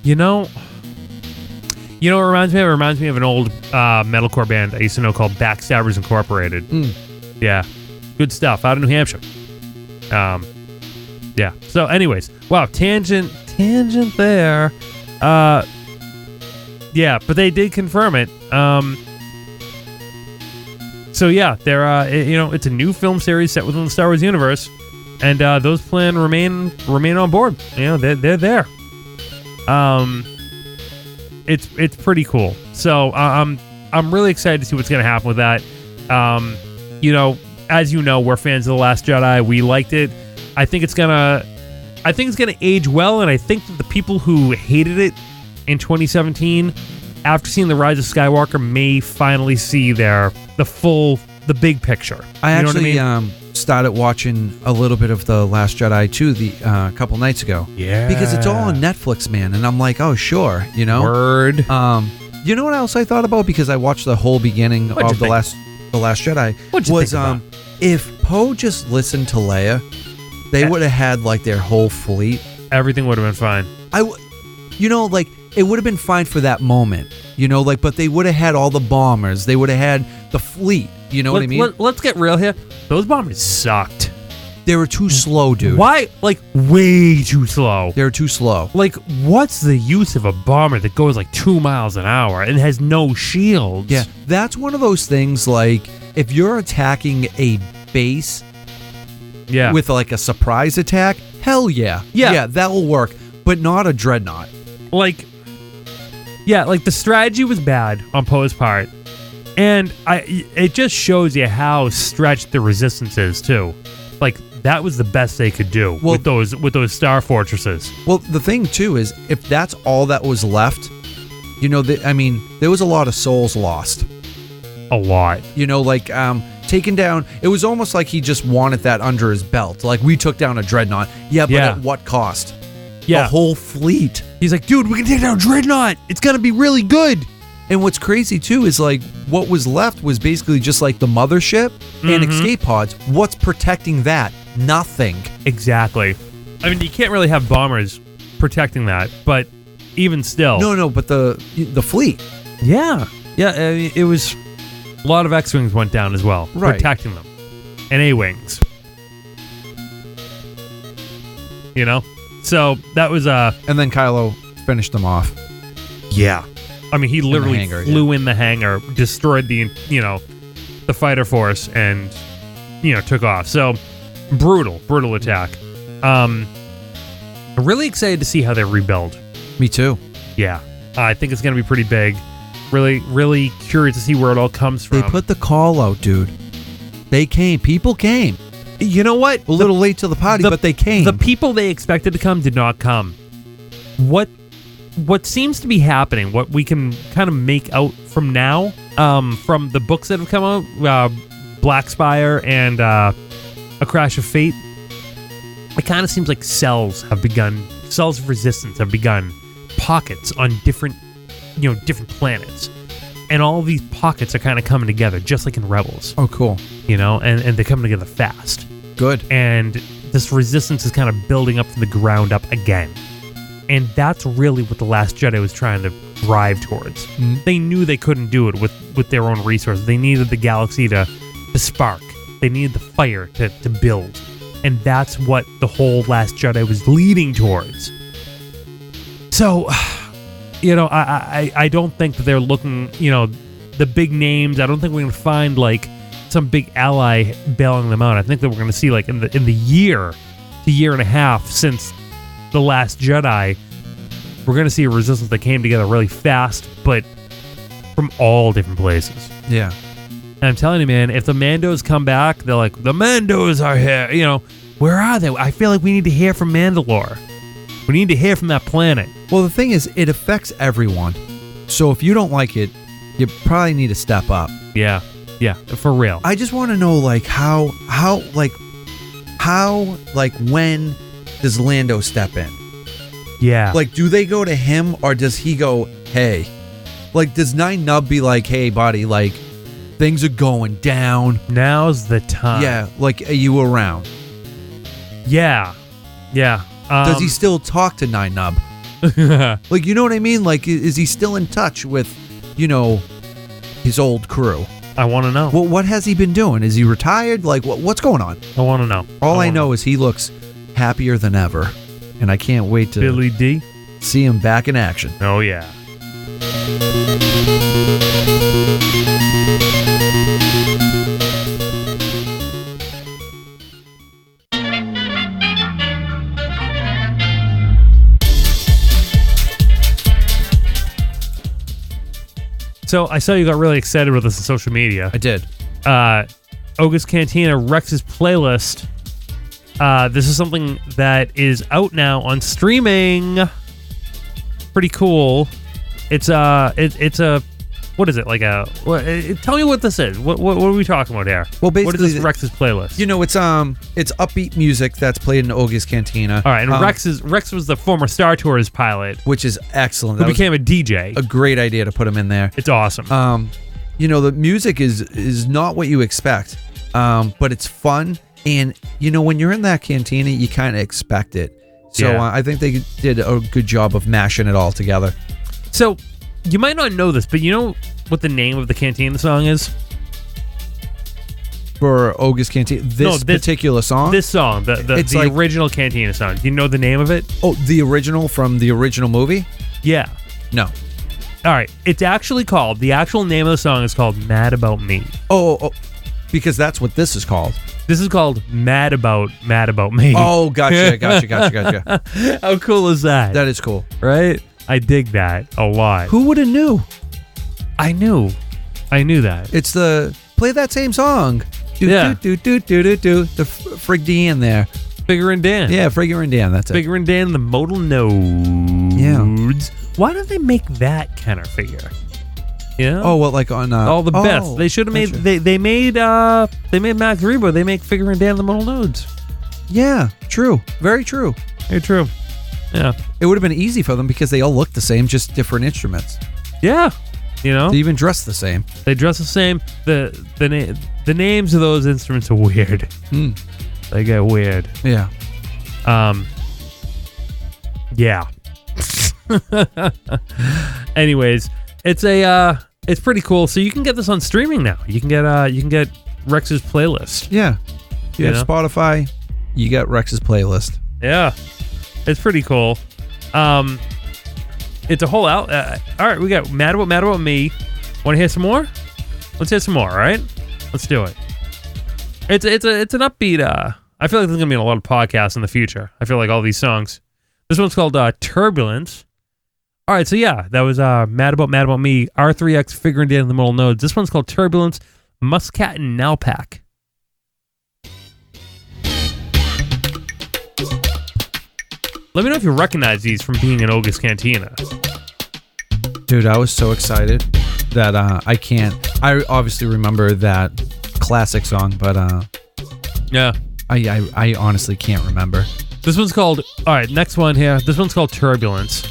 You know what it reminds me of? It reminds me of an old metalcore band I used to know called Backstabbers Incorporated. Yeah. Good stuff out of New Hampshire. Yeah. So anyways, wow, tangent there. Yeah, but they did confirm it. So yeah, it's a new film series set within the Star Wars universe, and those plans remain on board. They're there. It's pretty cool. So I'm really excited to see what's gonna happen with that. As you know, we're fans of The Last Jedi. We liked it. I think it's gonna age well, and I think that the people who hated it in 2017, after seeing The Rise of Skywalker, may finally see the big picture. I actually started watching a little bit of The Last Jedi too a couple nights ago. Yeah. Because it's all on Netflix, man, and I'm like, oh sure, Word. You know what else I thought about, because I watched the whole beginning of The Last Jedi. What'd you think about? If Poe just listened to Leia, they would have had like their whole fleet. Everything would have been fine. It would have been fine for that moment, but they would have had all the bombers. They would have had the fleet. You know what I mean? Let's get real here. Those bombers sucked. They were too slow, dude. Why? Like, way too slow. They were too slow. Like, what's the use of a bomber that goes like 2 miles an hour and has no shields? Yeah, that's one of those things, like, if you're attacking a base with like a surprise attack, hell yeah. Yeah, that will work, but not a dreadnought. Like the strategy was bad on Poe's part, and it just shows you how stretched the resistance is too. Like, that was the best they could do with those star fortresses. Well, the thing too is, if that's all that was left, there was a lot of souls lost. A lot. Taken down. It was almost like he just wanted that under his belt. Like, we took down a dreadnought. Yeah, but at what cost? Yeah. The whole fleet. He's like, dude, we can take down a dreadnought. It's gonna be really good. And what's crazy too is, like, what was left was basically just like the mothership and escape pods. What's protecting that? Nothing. Exactly. I mean, you can't really have bombers protecting that, but even still. No, but the fleet. Yeah. Yeah, I mean, it was a lot of X-Wings went down as well, protecting them. And A-Wings. So that was and then Kylo finished them off. Yeah. I mean, he literally flew in the hangar, destroyed the fighter force, and took off. So brutal attack. I'm really excited to see how they rebuild. Me too. Yeah, I think it's gonna be pretty big. Really curious to see where it all comes from. They put the call out, dude. They came. People came. You know what? A little late to the party, but they came. The people they expected to come did not come. What seems to be happening, what we can kind of make out from now, from the books that have come out, Black Spire and A Crash of Fate, it kind of seems like cells of resistance have begun, pockets on different planets. And all of these pockets are kind of coming together, just like in Rebels. Oh, cool. And they're coming together fast. Good. And this resistance is kind of building up from the ground up again. And that's really what The Last Jedi was trying to drive towards. Mm-hmm. They knew they couldn't do it with their own resources. They needed the galaxy to spark. They needed the fire to build. And that's what the whole Last Jedi was leading towards. So, I don't think that they're looking, the big names. I don't think we're going to find, like, some big ally bailing them out. I think that we're going to see, like, in the year and a half since The Last Jedi, we're going to see a resistance that came together really fast, but from all different places. Yeah. And I'm telling you, man, if the Mandos come back, they're like, the Mandos are here. Where are they? I feel like we need to hear from Mandalore. We need to hear from that planet. Well, the thing is, it affects everyone. So if you don't like it, you probably need to step up. Yeah, for real. I just want to know, like, how, when does Lando step in? Yeah. Like, do they go to him, or does he go, hey? Like, does Nine Nub be like, hey, buddy, like, things are going down. Now's the time. Yeah, like, are you around? Yeah. Does he still talk to Nine Nub? Like, you know what I mean? Like, is he still in touch with, his old crew? I want to know. Well, what has he been doing? Is he retired? Like, what's going on? I want to know. All I know is he looks happier than ever, and I can't wait to Billy D see him back in action. Oh yeah. So I saw you got really excited with this on social media. I did. August Cantina, Rex's playlist. This is something that is out now on streaming. Pretty cool. It's a what is it like a? Tell me what this is. What are we talking about here? Well, basically, what is this Rex's playlist? You know, it's upbeat music that's played in August Cantina. All right, and Rex was the former Star Tours pilot, which is excellent. Who became a DJ. A great idea to put him in there. It's awesome. You know, the music is not what you expect, but it's fun. And, you know, when you're in that cantina, you kind of expect it. So I think they did a good job of mashing it all together. So, you might not know this, but you know what the name of the cantina song is? For August Cantina? This particular song? This song, the original Cantina song. Do you know the name of it? Oh, the original from the original movie? Yeah. No. All right. It's actually called, the actual name of the song is called Mad About Me. Oh, because that's what this is called. This is called Mad About Me. Oh, gotcha. How cool is that? That is cool. Right? I dig that a lot. Who would have knew? I knew that. It's play that same song. Do. The Frig D in there. Figure and Dan. Yeah, Figure and Dan. That's it. Figure and Dan, the modal nodes. Yeah. Why don't they make that kind of figure? Yeah. Oh, well, like on all the best. They should have made. They made Mac Rebo. They make Figure and Dan the modal nodes. Yeah. True. Very true. Very true. Yeah. It would have been easy for them because they all look the same, just different instruments. Yeah. You know. They even dress the same. They dress the same. The names of those instruments are weird. They get weird. Yeah. Yeah. Anyways, it's pretty cool. So you can get this on streaming now. You can get Rex's playlist. Yeah. You have Spotify, you got Rex's playlist. Yeah. It's pretty cool. It's a whole out. All right, we got Mad About Me. Want to hear some more? Let's hear some more. All right, let's do it. It's an upbeat. I feel like there's gonna be a lot of podcasts in the future. I feel like all these songs. This one's called Turbulence. All right, so yeah, that was Mad About Me. R3X Figure and Dan in the Modal Nodes. This one's called Turbulence. Muscat and Nalpac. Let me know if you recognize these from being in August Cantina. Dude, I was so excited that I can't. I obviously remember that classic song, but yeah, I honestly can't remember. This one's called. All right, next one here. This one's called Turbulence.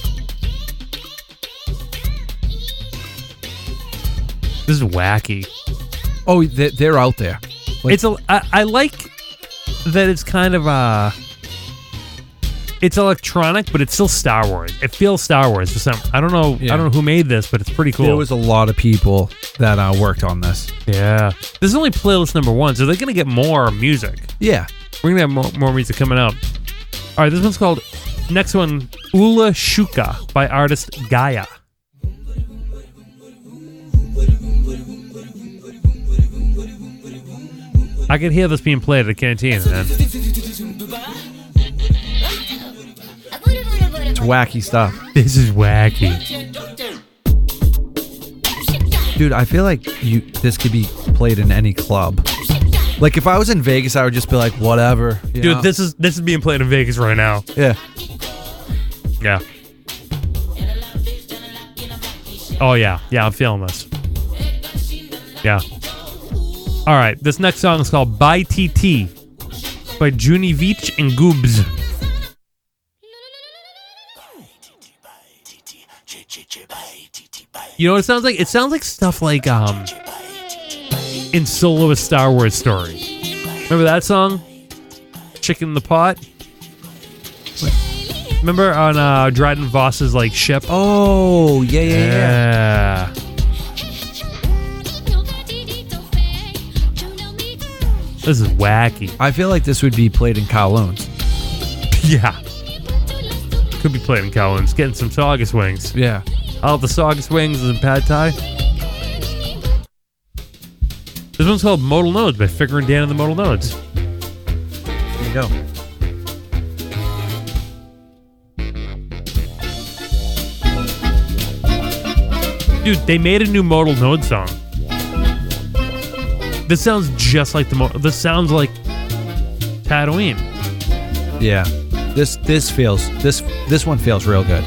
This is wacky. Oh, they're out there. Like, I like that it's kind of it's electronic, but it's still Star Wars. It feels Star Wars for some. I don't know. Yeah. I don't know who made this, but it's pretty cool. There was a lot of people that worked on this. Yeah, this is only playlist number 1, so they're gonna get more music. Yeah, we're gonna have more music coming out. All right, this one's called. Next one, Ula Shuka by artist Gaia. I could hear this being played at the canteen, man. It's wacky stuff. This is wacky. Dude, I feel like this could be played in any club. Like if I was in Vegas, I would just be like, whatever. Dude, know? This is being played in Vegas right now. Yeah. Yeah. Oh yeah. Yeah, I'm feeling this. Yeah. All right, this next song is called By TT by Junivich and Goobs. You know what it sounds like? It sounds like stuff like in Soloist Star Wars Story. Remember that song? Chicken in the Pot? Remember on Dryden Voss's like ship? Oh, yeah. This is wacky. I feel like this would be played in Kowloon's. Yeah. Could be played in Kowloon's. Getting some Saugus wings. Yeah. All the Saugus wings and pad thai. This one's called Modal Nodes by Figure and Dan and the Modal Nodes. There you go. Dude, they made a new Modal Node song. This sounds just like this sounds like Tatooine. Yeah. This one feels real good.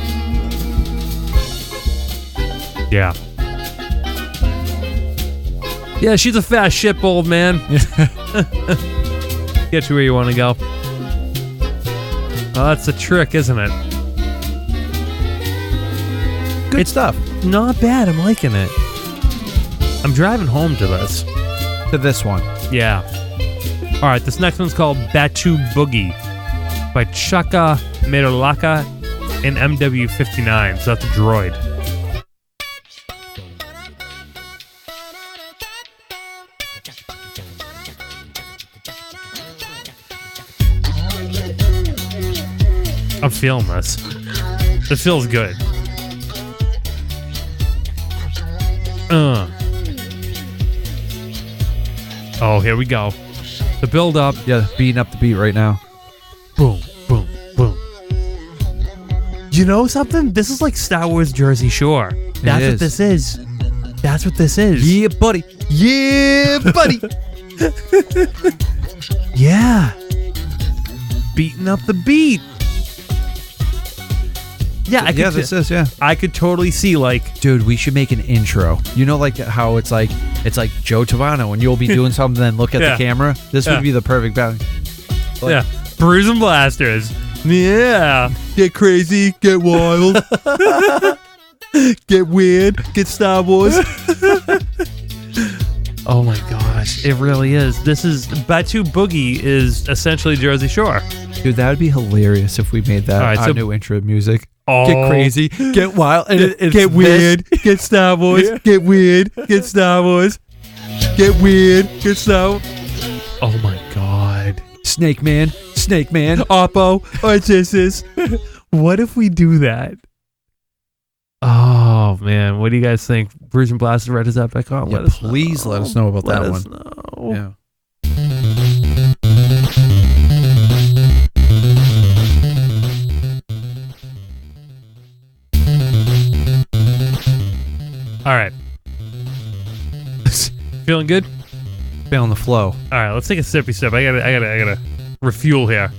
Yeah. Yeah, she's a fast ship, old man. Get you where you want to go. Oh, that's the trick, isn't it? Good stuff. Not bad. I'm liking it. I'm driving home to this. To this one. Yeah. All right, this next one's called Batu Boogie by Chaka Merolaka and MW59. So that's a droid. I'm feeling this. This feels good. Oh, here we go. The build up. Yeah, beating up the beat right now. Boom, boom, boom. You know something? This is like Star Wars Jersey Shore. That's what this is. That's what this is. Yeah, buddy. Yeah, buddy. Yeah. Beating up the beat. Yeah, I could totally see, like, dude, we should make an intro. You know, like how it's like Joe Tavano, and you'll be doing something, then look at the camera. This would be the perfect balance. Yeah, Brews and Blasters. Yeah, get crazy, get wild, get weird, get Star Wars. Oh my gosh, it really is. This is Batu Boogie is essentially Jersey Shore. Dude, that would be hilarious if we made that our new intro music. Oh. Get crazy, get wild, and get weird, get Star Wars, get weird, get Star Wars, get weird, get Star Wars. Oh my god. Snake Man, Oppo, Artisis. What if we do that? Oh man, what do you guys think? Brews and Blasters, redis.com. Yeah, please let us know about that one. Let us know. Yeah. All right. Feeling good? Feeling the flow. All right, let's take a sippy sip. I gotta refuel here.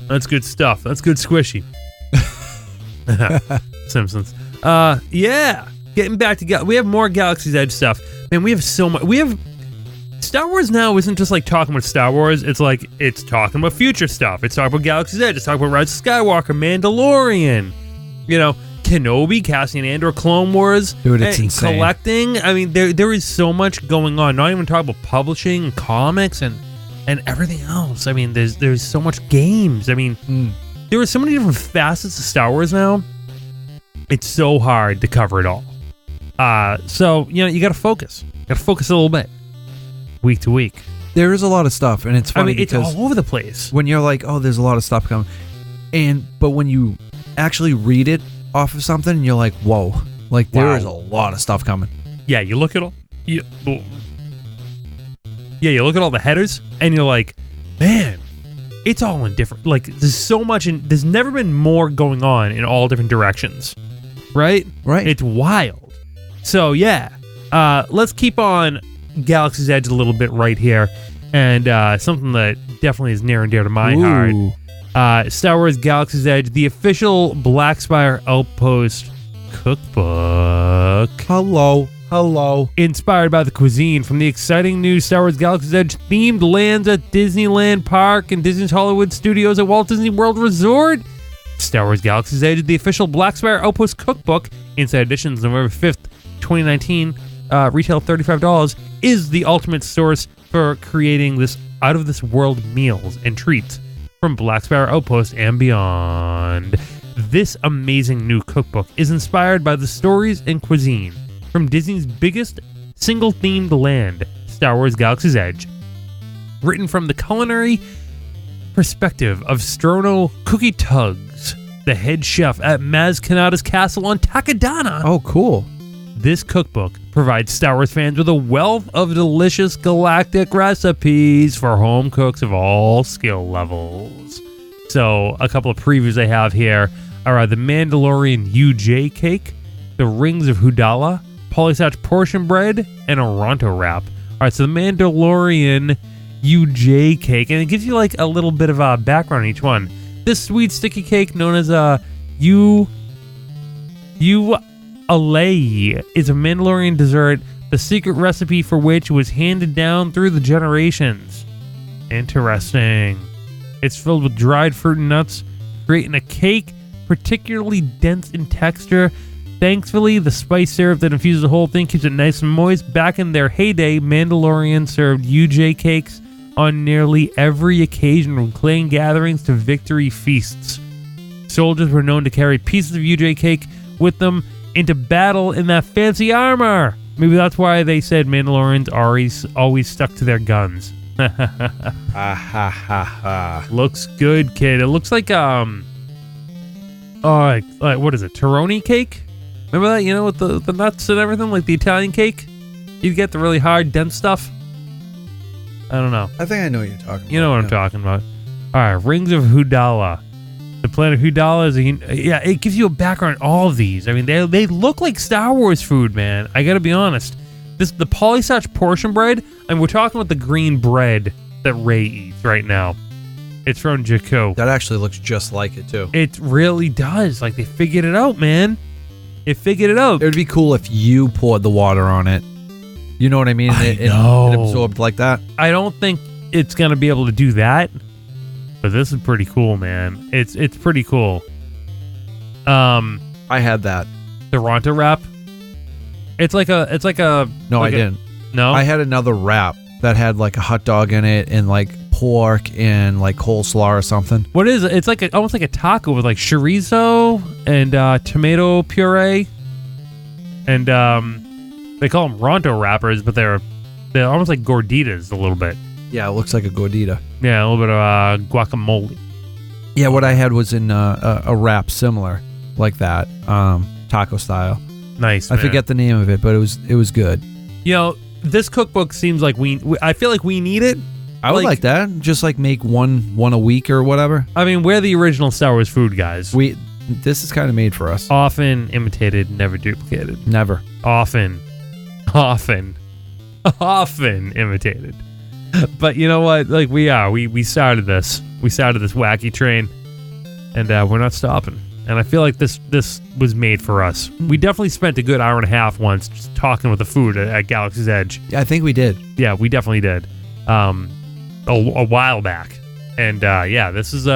That's good stuff. That's good squishy. Simpsons. Yeah. Getting back to we have more Galaxy's Edge stuff. Man, we have so much. We have Star Wars now isn't just like talking about Star Wars. It's like it's talking about future stuff. It's talking about Galaxy's Edge. It's talking about Rise of Skywalker, Mandalorian. You know, Kenobi, Cassian Andor, Clone Wars. Dude, it's insane. Collecting. I mean, there is so much going on. Not even talking about publishing, and comics, and everything else. I mean, there's so much games. I mean, there are so many different facets of Star Wars now. It's so hard to cover it all. So you know, you got to focus. You got to focus a little bit, week to week. There is a lot of stuff, and it's funny it's because all over the place. When you're like, oh, there's a lot of stuff coming, but when you actually read it off of something, you're like, whoa, like there is a lot of stuff coming. Yeah, you look at all. You look at all the headers, and you're like, man, it's all in different. Like, there's so much, there's never been more going on in all different directions, right? Right. It's wild. So yeah, let's keep on Galaxy's Edge a little bit right here, and something that definitely is near and dear to my heart. Star Wars Galaxy's Edge, the official Blackspire Outpost cookbook. Hello. Inspired by the cuisine from the exciting new Star Wars Galaxy's Edge themed lands at Disneyland Park and Disney's Hollywood Studios at Walt Disney World Resort. Star Wars Galaxy's Edge, the official Blackspire Outpost cookbook, inside editions November 5th, 2019, retail $35, is the ultimate source for creating this out-of-this-world meals and treats from Blackspire Outpost and beyond. This amazing new cookbook is inspired by the stories and cuisine from Disney's biggest single-themed land, Star Wars Galaxy's Edge. Written from the culinary perspective of Strono Cookie Tugs, the head chef at Maz Kanata's castle on Takodana. Oh, cool. this cookbook provides Star Wars fans with a wealth of delicious galactic recipes for home cooks of all skill levels. So, a couple of previews I have here are the Mandalorian UJ cake, the Rings of Hudala, Polysatch portion bread, and a Ronto wrap. All right, so the Mandalorian UJ cake, and it gives you like a little bit of a background on each one. This sweet sticky cake, known as Yeaaaah is a Mandalorian dessert, the secret recipe for which was handed down through the generations. Interesting. It's filled with dried fruit and nuts, creating a cake particularly dense in texture. Thankfully, the spice syrup that infuses the whole thing keeps it nice and moist. Back in their heyday, Mandalorian served UJ cakes on nearly every occasion, from clan gatherings to victory feasts. Soldiers were known to carry pieces of UJ cake with them into battle in that fancy armor. Maybe that's why they said Mandalorians always stuck to their guns. Looks good, kid. It looks like what is it? Torroni cake? Remember that? You know, with the nuts and everything, like the Italian cake. You get the really hard, dense stuff. I don't know. I think I know what you're talking about. You know what I'm talking about. All right, Rings of Hudala. The planet Hudala is it gives you a background on all of these. I mean, they look like Star Wars food, man. I gotta be honest. The Polysatch portion bread, and we're talking about the green bread that Rey eats right now. It's from Jakku. That actually looks just like it, too. It really does. Like, they figured it out, man. They figured it out. It would be cool if you poured the water on it. You know what I mean? It absorbed like that. I don't think it's going to be able to do that, but this is pretty cool, man. It's pretty cool. I had that. The Ronto wrap. It's like a. No, like I didn't. No, I had another wrap that had like a hot dog in it and like pork and like coleslaw or something. What is it? It's like almost like a taco with like chorizo and tomato puree, and they call them Ronto wrappers, but they're almost like gorditas a little bit. Yeah, it looks like a gordita. Yeah, a little bit of guacamole. Yeah, what I had was in a wrap similar like that, taco style. Nice. I forget the name of it, but it was good. You know, this cookbook seems like I feel like we need it. I would like that. Just like make one a week or whatever. I mean, we're the original Star Wars food guys. This is kind of made for us. Often imitated, never duplicated. Never. Often imitated. But you know what? Like we started this. We started this wacky train, and we're not stopping. And I feel like this was made for us. We definitely spent a good hour and a half once just talking with the food at Galaxy's Edge. Yeah, I think we did. Yeah, we definitely did. A while back. And this is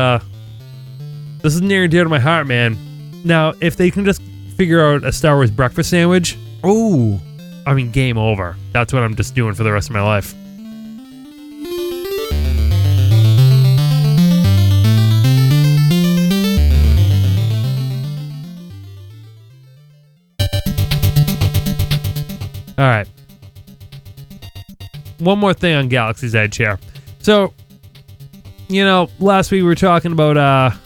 near and dear to my heart, man. Now, if they can just figure out a Star Wars breakfast sandwich, ooh, I mean, game over. That's what I'm just doing for the rest of my life. All right. One more thing on Galaxy's Edge here. So, you know, last week we were talking about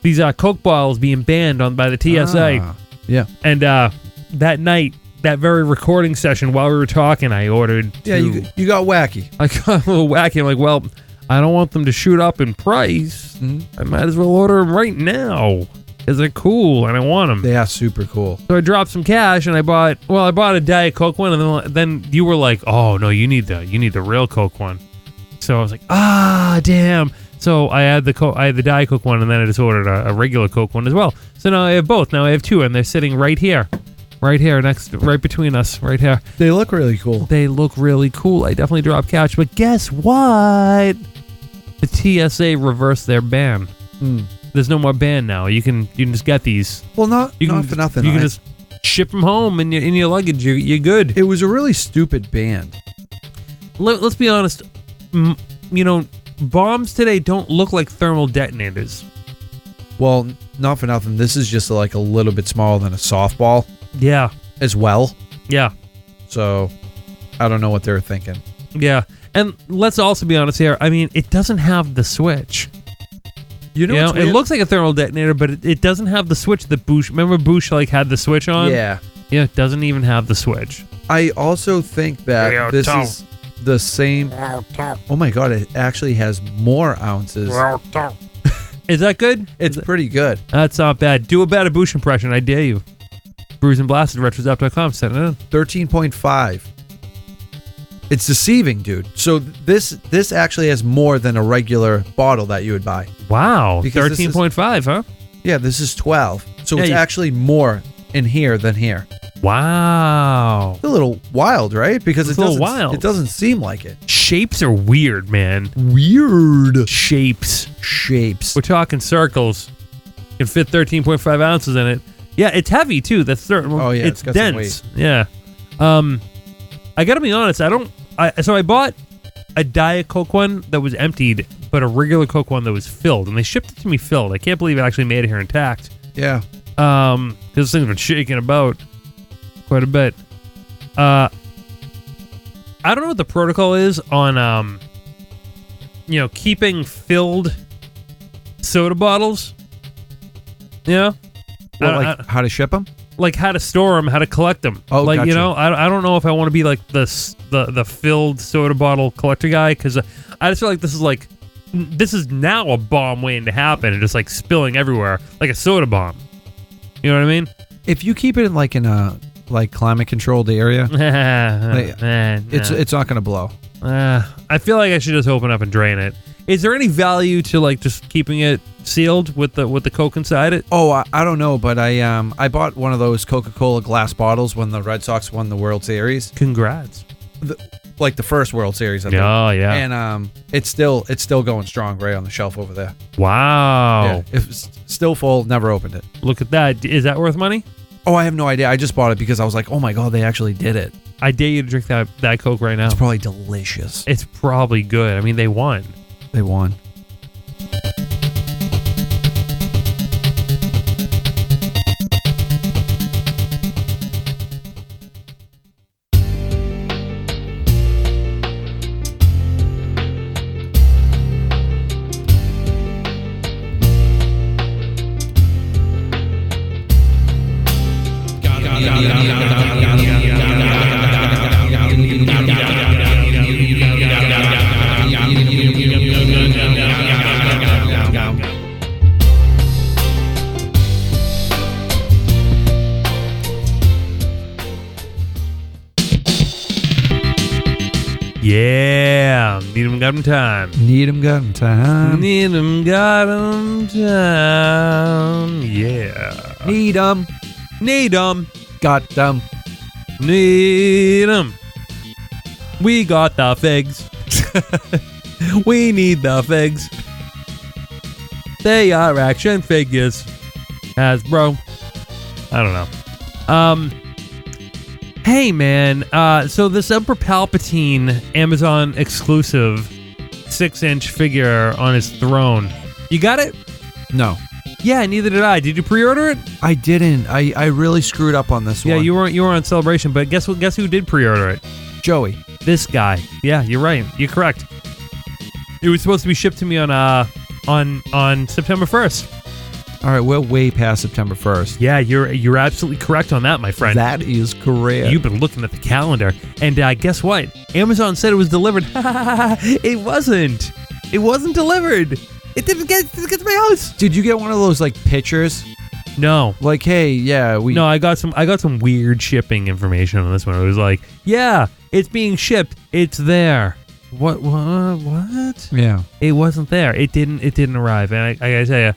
these Coke bottles being banned by the TSA. Yeah. And that night, that very recording session, while we were talking, I ordered. Yeah, you got wacky. I got a little wacky. I'm like, well, I don't want them to shoot up in price. Mm-hmm. I might as well order them right now. Because they're cool and I want them. They are super cool. So I dropped some cash and I bought a Diet Coke one, and then you were like, oh no, you need the real Coke one. So I was like, damn. So I had the Diet Coke one, and then I just ordered a regular Coke one as well. So now I have both. Now I have two, and they're sitting right here right between us, right here. They look really cool. They look really cool. I definitely dropped cash, but guess what? The TSA reversed their ban. There's no more ban now. You can just get these. Well, not for nothing. You can just ship them home in your luggage. You're good. It was a really stupid ban. Let's be honest. You know, bombs today don't look like thermal detonators. Well, not for nothing. This is just like a little bit smaller than a softball. Yeah. As well. Yeah. So, I don't know what they're thinking. Yeah. And let's also be honest here. I mean, it doesn't have the switch. You know what's it weird? looks like a thermal detonator, but it doesn't have the switch that Bush. Remember Bush like had the switch on? Yeah. Yeah, it doesn't even have the switch. I also think that this is the same. Oh my god! It actually has more ounces. Is that good? It's pretty good. That's not bad. Do a better Bush impression. I dare you. Brews and Blasters, retrozap.com. Send it in. 13.5. It's deceiving, dude. So this actually has more than a regular bottle that you would buy. Wow. Because 13.5, huh? Yeah, this is 12. So Yeah, it's actually more in here than here. Wow. It's a little wild, right? Because It's a little wild. It doesn't seem like it. Shapes are weird, man. Weird. Shapes. We're talking circles. You can fit 13.5 ounces in it. Yeah, it's heavy too. That's certain. Oh yeah, it's got some dense. weight. Yeah. I gotta be honest. So I bought a Diet Coke one that was emptied, but a regular Coke one that was filled, and they shipped it to me filled. I can't believe it actually made it here intact. Yeah. Because this thing's been shaking about quite a bit. I don't know what the protocol is on keeping filled soda bottles. Yeah. Well, how to ship them? Like how to store them, how to collect them. Oh, like gotcha. I don't know if I want to be like the filled soda bottle collector guy, because I just feel like this is now a bomb waiting to happen and just like spilling everywhere like a soda bomb. You know what I mean? If you keep it in a climate controlled area, it's not going to blow. I feel like I should just open up and drain it. Is there any value to like just keeping it sealed with the Coke inside it? Oh, I don't know, but I bought one of those Coca-Cola glass bottles when the Red Sox won the World Series. Congrats. The first World Series, I think. Oh, yeah. And it's still going strong right on the shelf over there. Wow. Yeah, it's still full, never opened it. Look at that. Is that worth money? Oh, I have no idea. I just bought it because I was like, oh my god, they actually did it. I dare you to drink that Coke right now. It's probably delicious. It's probably good. I mean, they won. They won. Yeah, need 'em, got 'em time. Need 'em, got 'em time. Need 'em, got 'em time. Yeah. Need 'em. Need 'em. Got them. Need 'em. We got the figs. We need the figs. They are action figures. Hasbro. I don't know. Hey man, so this Emperor Palpatine Amazon exclusive 6-inch figure on his throne. You got it? No. Yeah, neither did I. Did you pre-order it? I didn't. I really screwed up on this one. Yeah, you were on Celebration, but guess who did pre-order it? Joey. This guy. Yeah, you're right. You're correct. It was supposed to be shipped to me on September 1st. All right, we're way past September 1st. Yeah, you're absolutely correct on that, my friend. That is correct. You've been looking at the calendar, and guess what? Amazon said it was delivered. It wasn't. It wasn't delivered. It didn't get to my house. Did you get one of those like pictures? No. Like, hey, yeah, we. No, I got some weird shipping information on this one. It was like, yeah, it's being shipped. It's there. What? Yeah. It wasn't there. It didn't arrive. And I gotta tell you,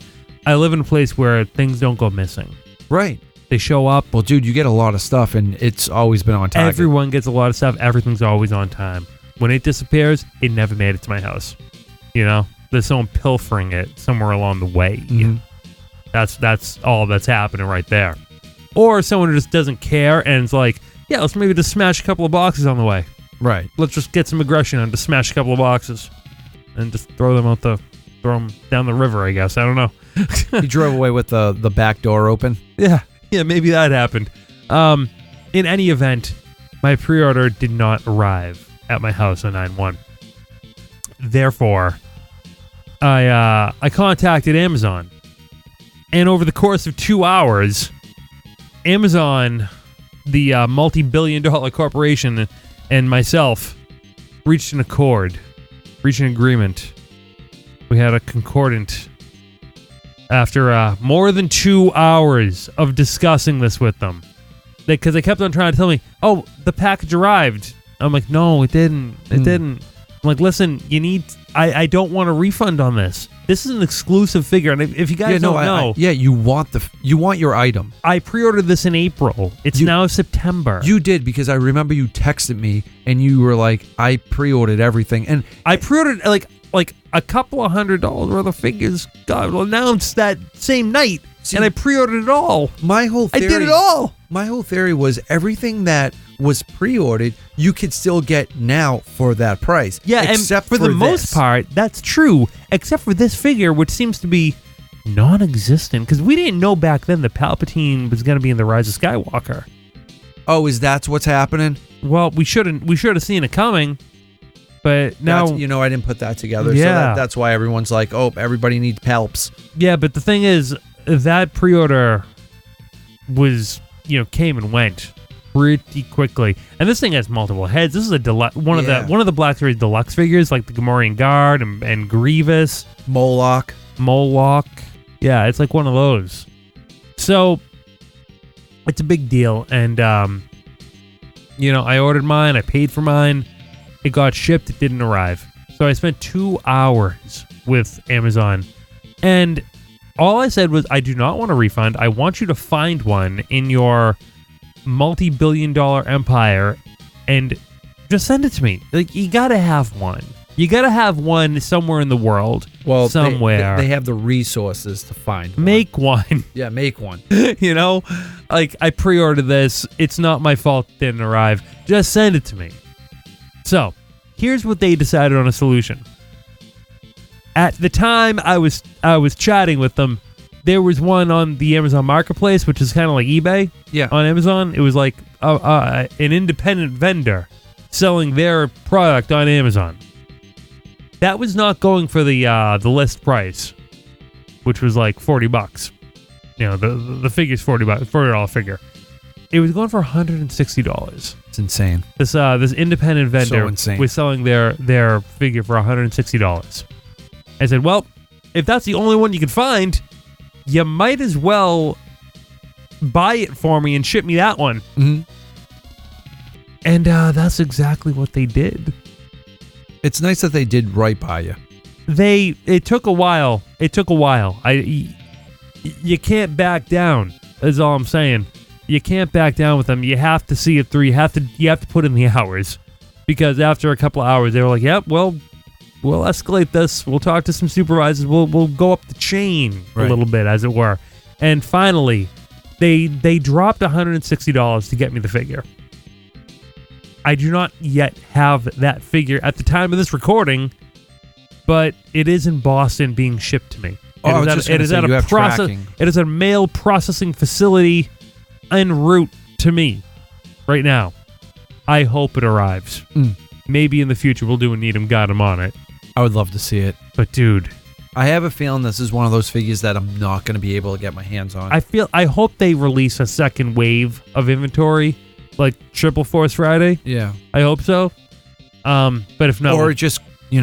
I live in a place where things don't go missing. Right. They show up. Well, dude, you get a lot of stuff, and it's always been on time. Everyone gets a lot of stuff. Everything's always on time. When it disappears, it never made it to my house. You know, there's someone pilfering it somewhere along the way. Mm-hmm. That's all that's happening right there. Or someone who just doesn't care and is like, yeah, let's maybe just smash a couple of boxes on the way. Right. Let's just get some aggression and just smash a couple of boxes and just throw them down the river, I guess. I don't know. He drove away with the back door open. Yeah, maybe that happened. In any event, my pre-order did not arrive at my house on 9/1. Therefore, I contacted Amazon, and over the course of 2 hours, Amazon, the multi-billion-dollar corporation, and myself reached an accord, reached an agreement. We had a concordant after more than 2 hours of discussing this with them. Because they kept on trying to tell me, oh, the package arrived. I'm like, no, it didn't. It didn't. I'm like, listen, you need... I don't want a refund on this. This is an exclusive figure, and if you guys don't know... you want your item. I pre-ordered this in April. It's now September. You did, because I remember you texted me, and you were like, I pre-ordered everything. And I pre-ordered, like a couple of $100 worth of figures got announced that same night, and I pre-ordered it all. My whole theory... I did it all! My whole theory was everything that was pre-ordered, you could still get now for that price. Yeah, except and for the most part, that's true. Except for this figure, which seems to be non-existent, because we didn't know back then that Palpatine was going to be in the Rise of Skywalker. Oh, that's what's happening? Well, we should have seen it coming, but now I didn't put that together. Yeah. So that's why everyone's like, oh, everybody needs Palps. Yeah, but the thing is, that pre-order was came and went pretty quickly, and this thing has multiple heads. This is one of the Black Series deluxe figures, like the Gamorrean Guard and Grievous, Moloch. Yeah, it's like one of those. So it's a big deal, and I ordered mine. I paid for mine. It got shipped. It didn't arrive. So I spent 2 hours with Amazon, and all I said was, I do not want a refund. I want you to find one in your multi-billion-dollar empire and just send it to me. Like, you gotta have one. You gotta have one somewhere in the world. Well, somewhere. They have the resources to find one. Make one. Yeah, make one. Like, I pre-ordered this. It's not my fault it didn't arrive. Just send it to me. So, here's what they decided on a solution. At the time I was chatting with them, there was one on the Amazon Marketplace, which is kind of like eBay. Yeah. On Amazon, it was like an independent vendor selling their product on Amazon. That was not going for the list price, which was like $40. The figure's $40 figure. It was going for $160. It's insane. This independent vendor was selling their figure for $160. I said, well, if that's the only one you can find, you might as well buy it for me and ship me that one. Mm-hmm. And that's exactly what they did. It's nice that they did right by you. It took a while. You can't back down. That's all I'm saying. You can't back down with them. You have to see it through. You have to put in the hours, because after a couple of hours, they were like, "Yep, well, we'll escalate this. We'll talk to some supervisors. We'll go up the chain a little bit, as it were." And finally, they dropped $160 to get me the figure. I do not yet have that figure at the time of this recording, but it is in Boston being shipped to me. It is at a mail processing facility en route to me right now. I hope it arrives. Maybe in the future we'll do a Need 'em Got 'em on it. I would love to see it. But dude, I have a feeling this is one of those figures that I'm not going to be able to get my hands on. I hope they release a second wave of inventory, like Triple Force Friday. Yeah. I hope so. But if not, or just, I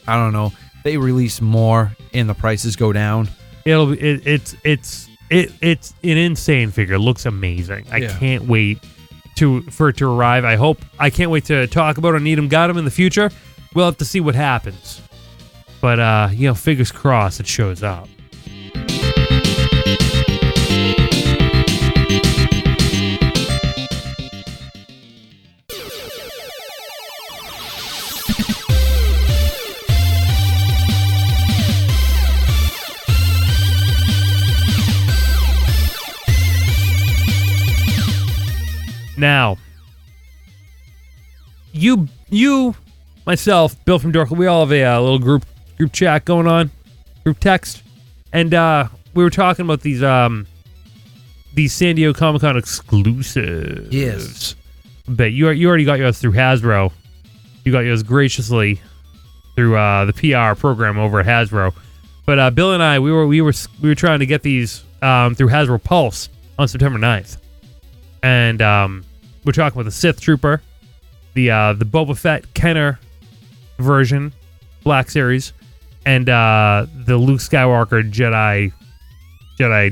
don't know, they release more and the prices go down. It's an insane figure. It looks amazing. I can't wait for it to arrive. I can't wait to talk about it on Need 'em Got 'em in the future. We'll have to see what happens. But fingers crossed it shows up. Now, you, myself, Bill from Dork, we all have a little group chat going on, group text, and we were talking about these San Diego Comic-Con exclusives. Yes. But you already got yours through Hasbro. You got yours graciously through the PR program over at Hasbro. But Bill and I, we were trying to get these through Hasbro Pulse on September 9th. And we're talking with the Sith Trooper, the Boba Fett Kenner version, Black Series, and the Luke Skywalker Jedi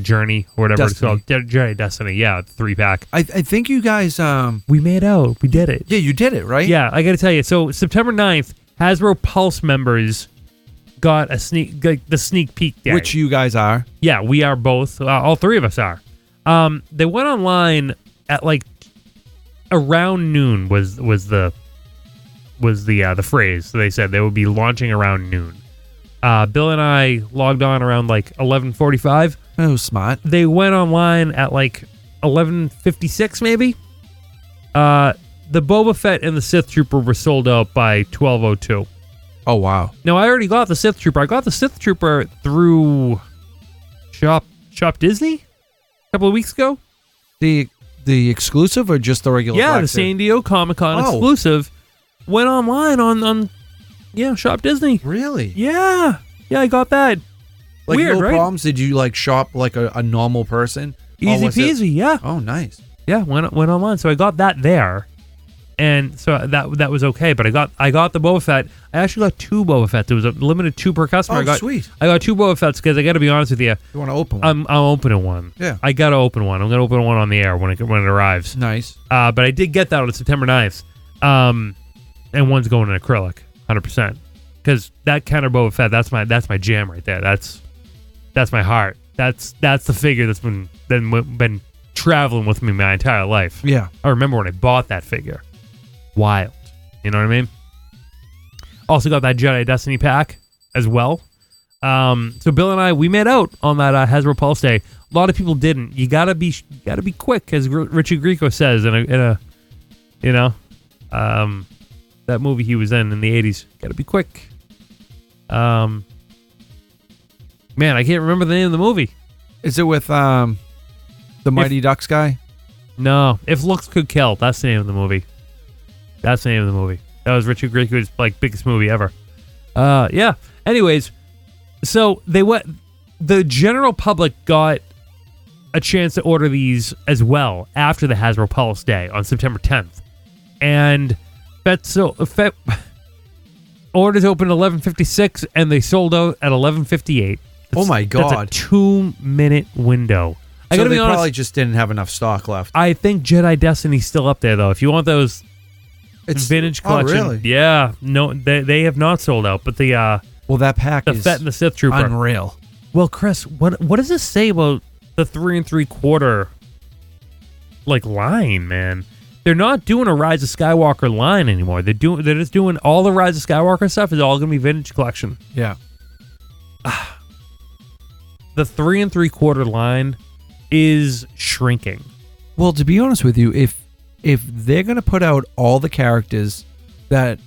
Journey, or whatever Destiny. it's called. Jedi Destiny, yeah, 3-pack. I think you guys... we made out. We did it. Yeah, you did it, right? Yeah, I got to tell you. So September 9th, Hasbro Pulse members got the sneak peek day. Which you guys are. Yeah, we are both. All three of us are. They went online at like around noon was the phrase. So they said they would be launching around noon. Bill and I logged on around like 11:45. Oh, smart. They went online at like 11:56 maybe. The Boba Fett and the Sith Trooper were sold out by 12:02. Oh, wow. No, I already got the Sith Trooper. I got the Sith Trooper through Shop Disney a couple of weeks ago. The exclusive or just the regular? Yeah, Black the Series? San Diego Comic-Con exclusive. Went online on Shop Disney. Really? Yeah, I got that. Like, Weird, no right? problems? Did you like shop like a normal person? Easy Or was it- peasy. Yeah. Oh, nice. Yeah, went online. So I got that there, and so that was okay. But I got the Boba Fett. I actually got 2 Boba Fett. There was a limited 2 per customer. Oh, sweet. I got 2 Boba Fetts because I got to be honest with you. You want to open one? I'm opening one. Yeah. I got to open one. I'm gonna open one on the air when it arrives. Nice. But I did get that on September 9th. And one's going in acrylic, 100%. Because that kind of Boba Fett, that's my jam right there. That's my heart. That's the figure that's been traveling with me my entire life. Yeah. I remember when I bought that figure. Wild. You know what I mean? Also got that Jedi Destiny pack as well. So Bill and I, we made out on that Hasbro Pulse Day. A lot of people didn't. You gotta be quick, as Richie Grieco says in a that movie he was in the 80s. Gotta be quick. Man, I can't remember the name of the movie. Is it with the Mighty Ducks guy? No, If Looks Could Kill. That's the name of the movie. That was Richard Grieco's like biggest movie ever. Yeah. Anyways, so the general public got a chance to order these as well after the Hasbro Pulse Day on September 10th. And orders opened at 11:56 and they sold out at 11:58. Oh my God. That's a 2-minute window. I So gotta they be honest, probably just didn't have enough stock left. I think Jedi Destiny's still up there though. If you want those vintage collection, really? yeah, no, they have not sold out. But the Well, that pack is Fett and the Sith Trooper, unreal. Well, Chris, what does this say about the 3 3/4 like line, man? They're not doing a Rise of Skywalker line anymore. They're just doing all the Rise of Skywalker stuff is all going to be vintage collection. Yeah. The 3 3/4 line is shrinking. Well, to be honest with you, if they're going to put out all the characters that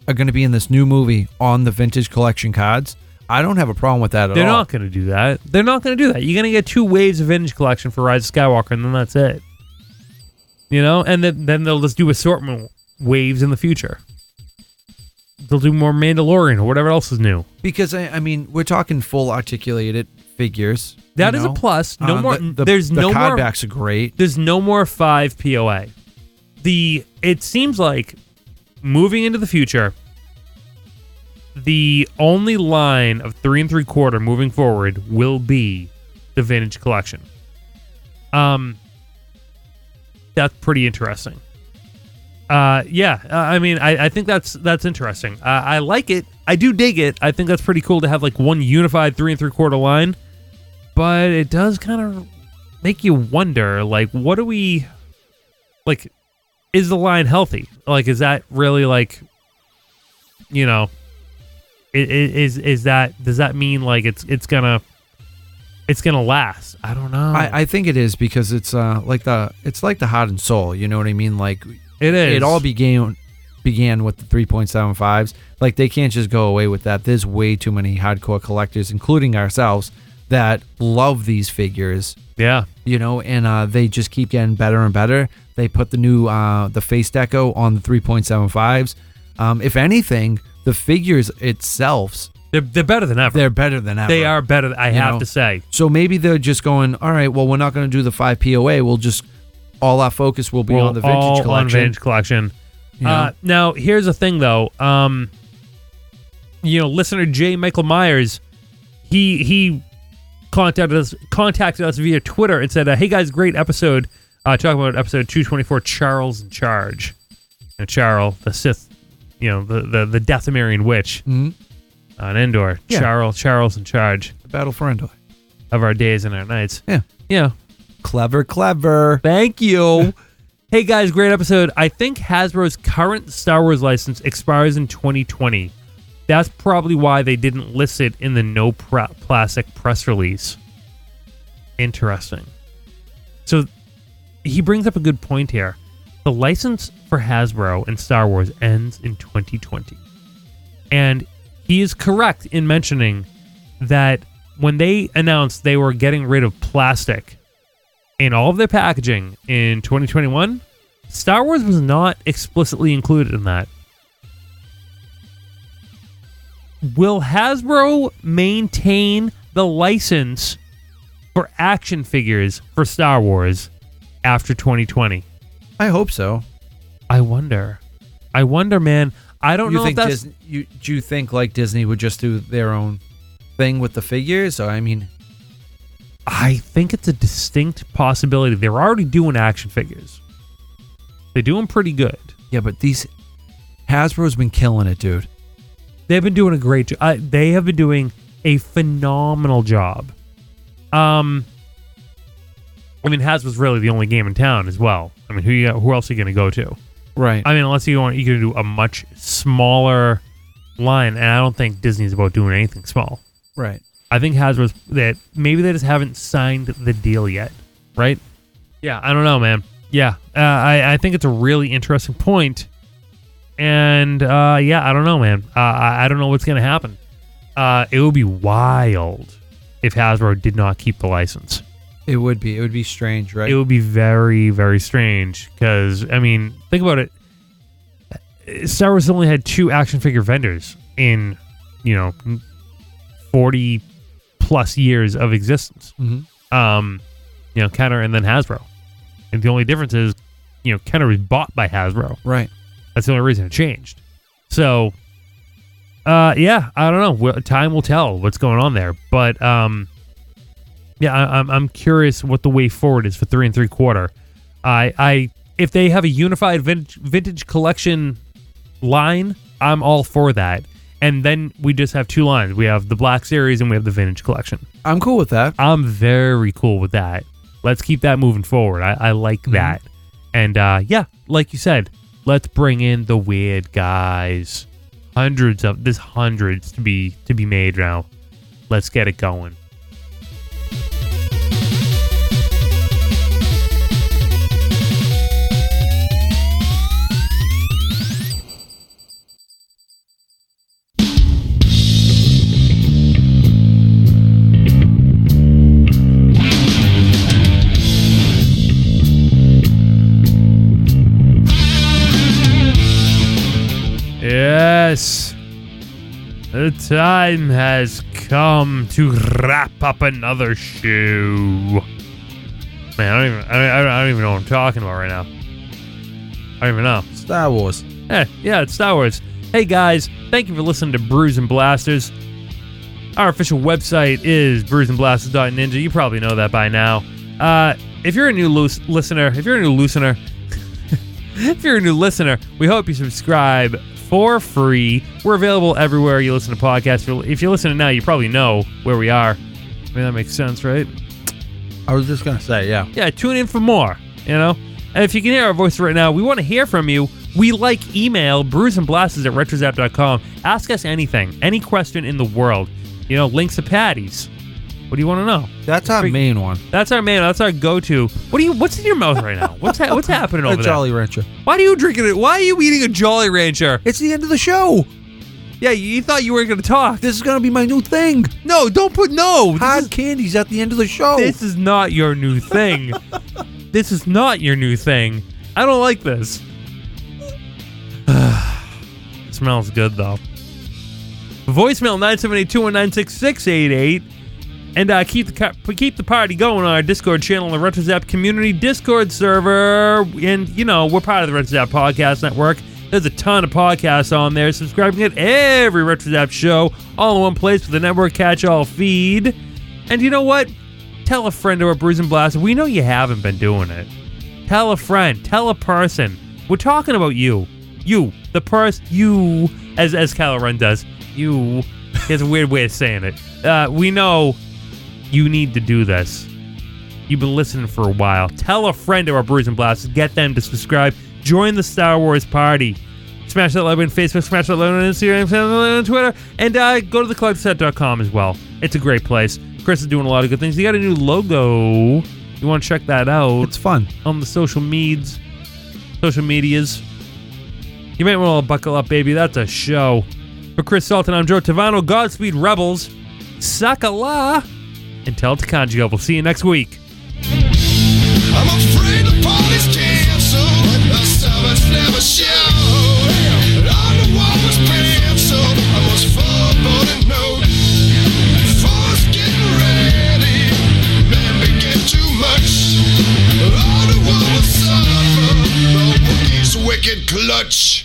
are going to be in this new movie on the vintage collection cards, I don't have a problem with that at They're all. not going to do that. They're not going to do that. You're going to get 2 waves of vintage collection for Rise of Skywalker, and then that's it. You know? And then they'll just do assortment waves in the future. They'll do more Mandalorian or whatever else is new. Because, I mean, we're talking full articulated figures. That is a plus. No more. The no card more backs are great. There's no more 5 POA. It seems like moving into the future, the only line of 3 3/4 moving forward will be the vintage collection. That's pretty interesting. Yeah. I mean, I think that's interesting. I like it. I do dig it. I think that's pretty cool to have like one unified 3 3/4 line. But it does kind of make you wonder, like, what do we, like, is the line healthy? Like, is that really, like, you know, is that, does that mean, like, it's gonna last? I don't know. I think it is because it's like the heart and soul. You know what I mean? Like, it is. It all began with the 3.75s. Like, they can't just go away with that. There's way too many hardcore collectors, including ourselves, that love these figures. Yeah. You know, and they just keep getting better and better. They put the new the face deco on the 3.75s. If anything, the figures itself, they're better than ever. They're better than ever. They are better. I have to say. So maybe they're just going, all right, well, we're not going to do the 5 POA. We'll just all our focus will be on the vintage collection. On vintage collection. Now, here's the thing, though. Listener J. Michael Myers, he contacted us via Twitter and said, "Hey guys, great episode. Talking about episode 224, Charles in Charge. Charles, the Sith, the Dathomirian witch on Endor. Yeah. Charles in Charge. The battle for Endor. Of our days and our nights. Yeah. Clever. Thank you." Hey guys, great episode. I think Hasbro's current Star Wars license expires in 2020. That's probably why they didn't list it in the no plastic press release. Interesting. So he brings up a good point here. The license for Hasbro and Star Wars ends in 2020. And he is correct in mentioning that when they announced they were getting rid of plastic in all of their packaging in 2021, Star Wars was not explicitly included in that. Will Hasbro maintain the license for action figures for Star Wars after 2020? I hope so. I wonder, man. I don't know if that's... do you think like Disney would just do their own thing with the figures? Or, I think it's a distinct possibility. They're already doing action figures. They're doing pretty good. Yeah, but Hasbro's been killing it, dude. They've been doing a great job. They have been doing a phenomenal job. Hasbro's really the only game in town as well. Who else are you going to go to? Right. Unless you're going to do a much smaller line, and I don't think Disney's about doing anything small. Right. I think Hasbro's that maybe they just haven't signed the deal yet, right? Yeah, I don't know, man. Yeah, I think it's a really interesting point, and I don't know, man. I don't know what's gonna happen. It would be wild if Hasbro did not keep the license. It would be. It would be strange, right? It would be very, very strange because think about it. Star Wars only had 2 action figure vendors in 40 plus years of existence. Kenner and then Hasbro. And the only difference is, Kenner was bought by Hasbro. Right. That's the only reason it changed. So, I don't know. Time will tell what's going on there. But, I'm curious what the way forward is for 3 3/4. If they have a unified vintage collection line, I'm all for that. And then we just have 2 lines. We have the Black Series and we have the Vintage Collection. I'm cool with that. I'm very cool with that. Let's keep that moving forward. I like that. And like you said, let's bring in the weird guys. There's hundreds to be made now. Let's get it going. Yes, the time has come to wrap up another show. Man, I don't even know what I'm talking about right now. I don't even know. Star Wars. Yeah, it's Star Wars. Hey guys, thank you for listening to Brews and Blasters. Our official website is brewsandblasters.ninja. You probably know that by now. If you're a new listener, we hope you subscribe for free. We're available everywhere you listen to podcasts. If you're listening now, you probably know where we are. That makes sense, right? I was just going to say, yeah. Yeah, tune in for more, And if you can hear our voice right now, we want to hear from you. We like email, brewsandblasters@retrozap.com. Ask us anything, any question in the world. Links to patties. What do you want to know? That's our main one. That's our go-to. What's in your mouth right now? What's happening over there? A Jolly Rancher. Why are you drinking it? Why are you eating a Jolly Rancher? It's the end of the show. Yeah, you thought you weren't going to talk. This is going to be my new thing. No, don't put no. Hard candies at the end of the show. This is not your new thing. This is not your new thing. I don't like this. Smells good, though. Voicemail 978-219-6688. And keep the party going on our Discord channel, the RetroZap Community Discord server. And, you know, we're part of the RetroZap Podcast Network. There's a ton of podcasts on there. Subscribe to get every RetroZap show all in one place with the network catch-all feed. And you know what? Tell a friend or a Brews and Blasters. We know you haven't been doing it. Tell a friend. Tell a person. We're talking about you. You. The person. You. As Kylo Ren does. You. He has a weird way of saying it. We know you need to do this. You've been listening for a while. Tell a friend to our Brews and Blasters. Get them to subscribe. Join the Star Wars party. Smash that like button on Facebook. Smash that like button on Instagram. Smash that like button on Twitter. And go to thecollectorset.com as well. It's a great place. Chris is doing a lot of good things. He got a new logo. You want to check that out. It's fun. On the social medias. You might want to buckle up, baby. That's a show. For Chris Sultan, I'm Joe Tavano. Godspeed, Rebels. Sakala. And tell it to Kanji. We'll see you next week. I'm afraid the party's canceled. The summer's never showed. All the war was canceled. I was foreboding note. Force getting ready. Man began too much. All the war was suffer. The Wookiees wicked clutch.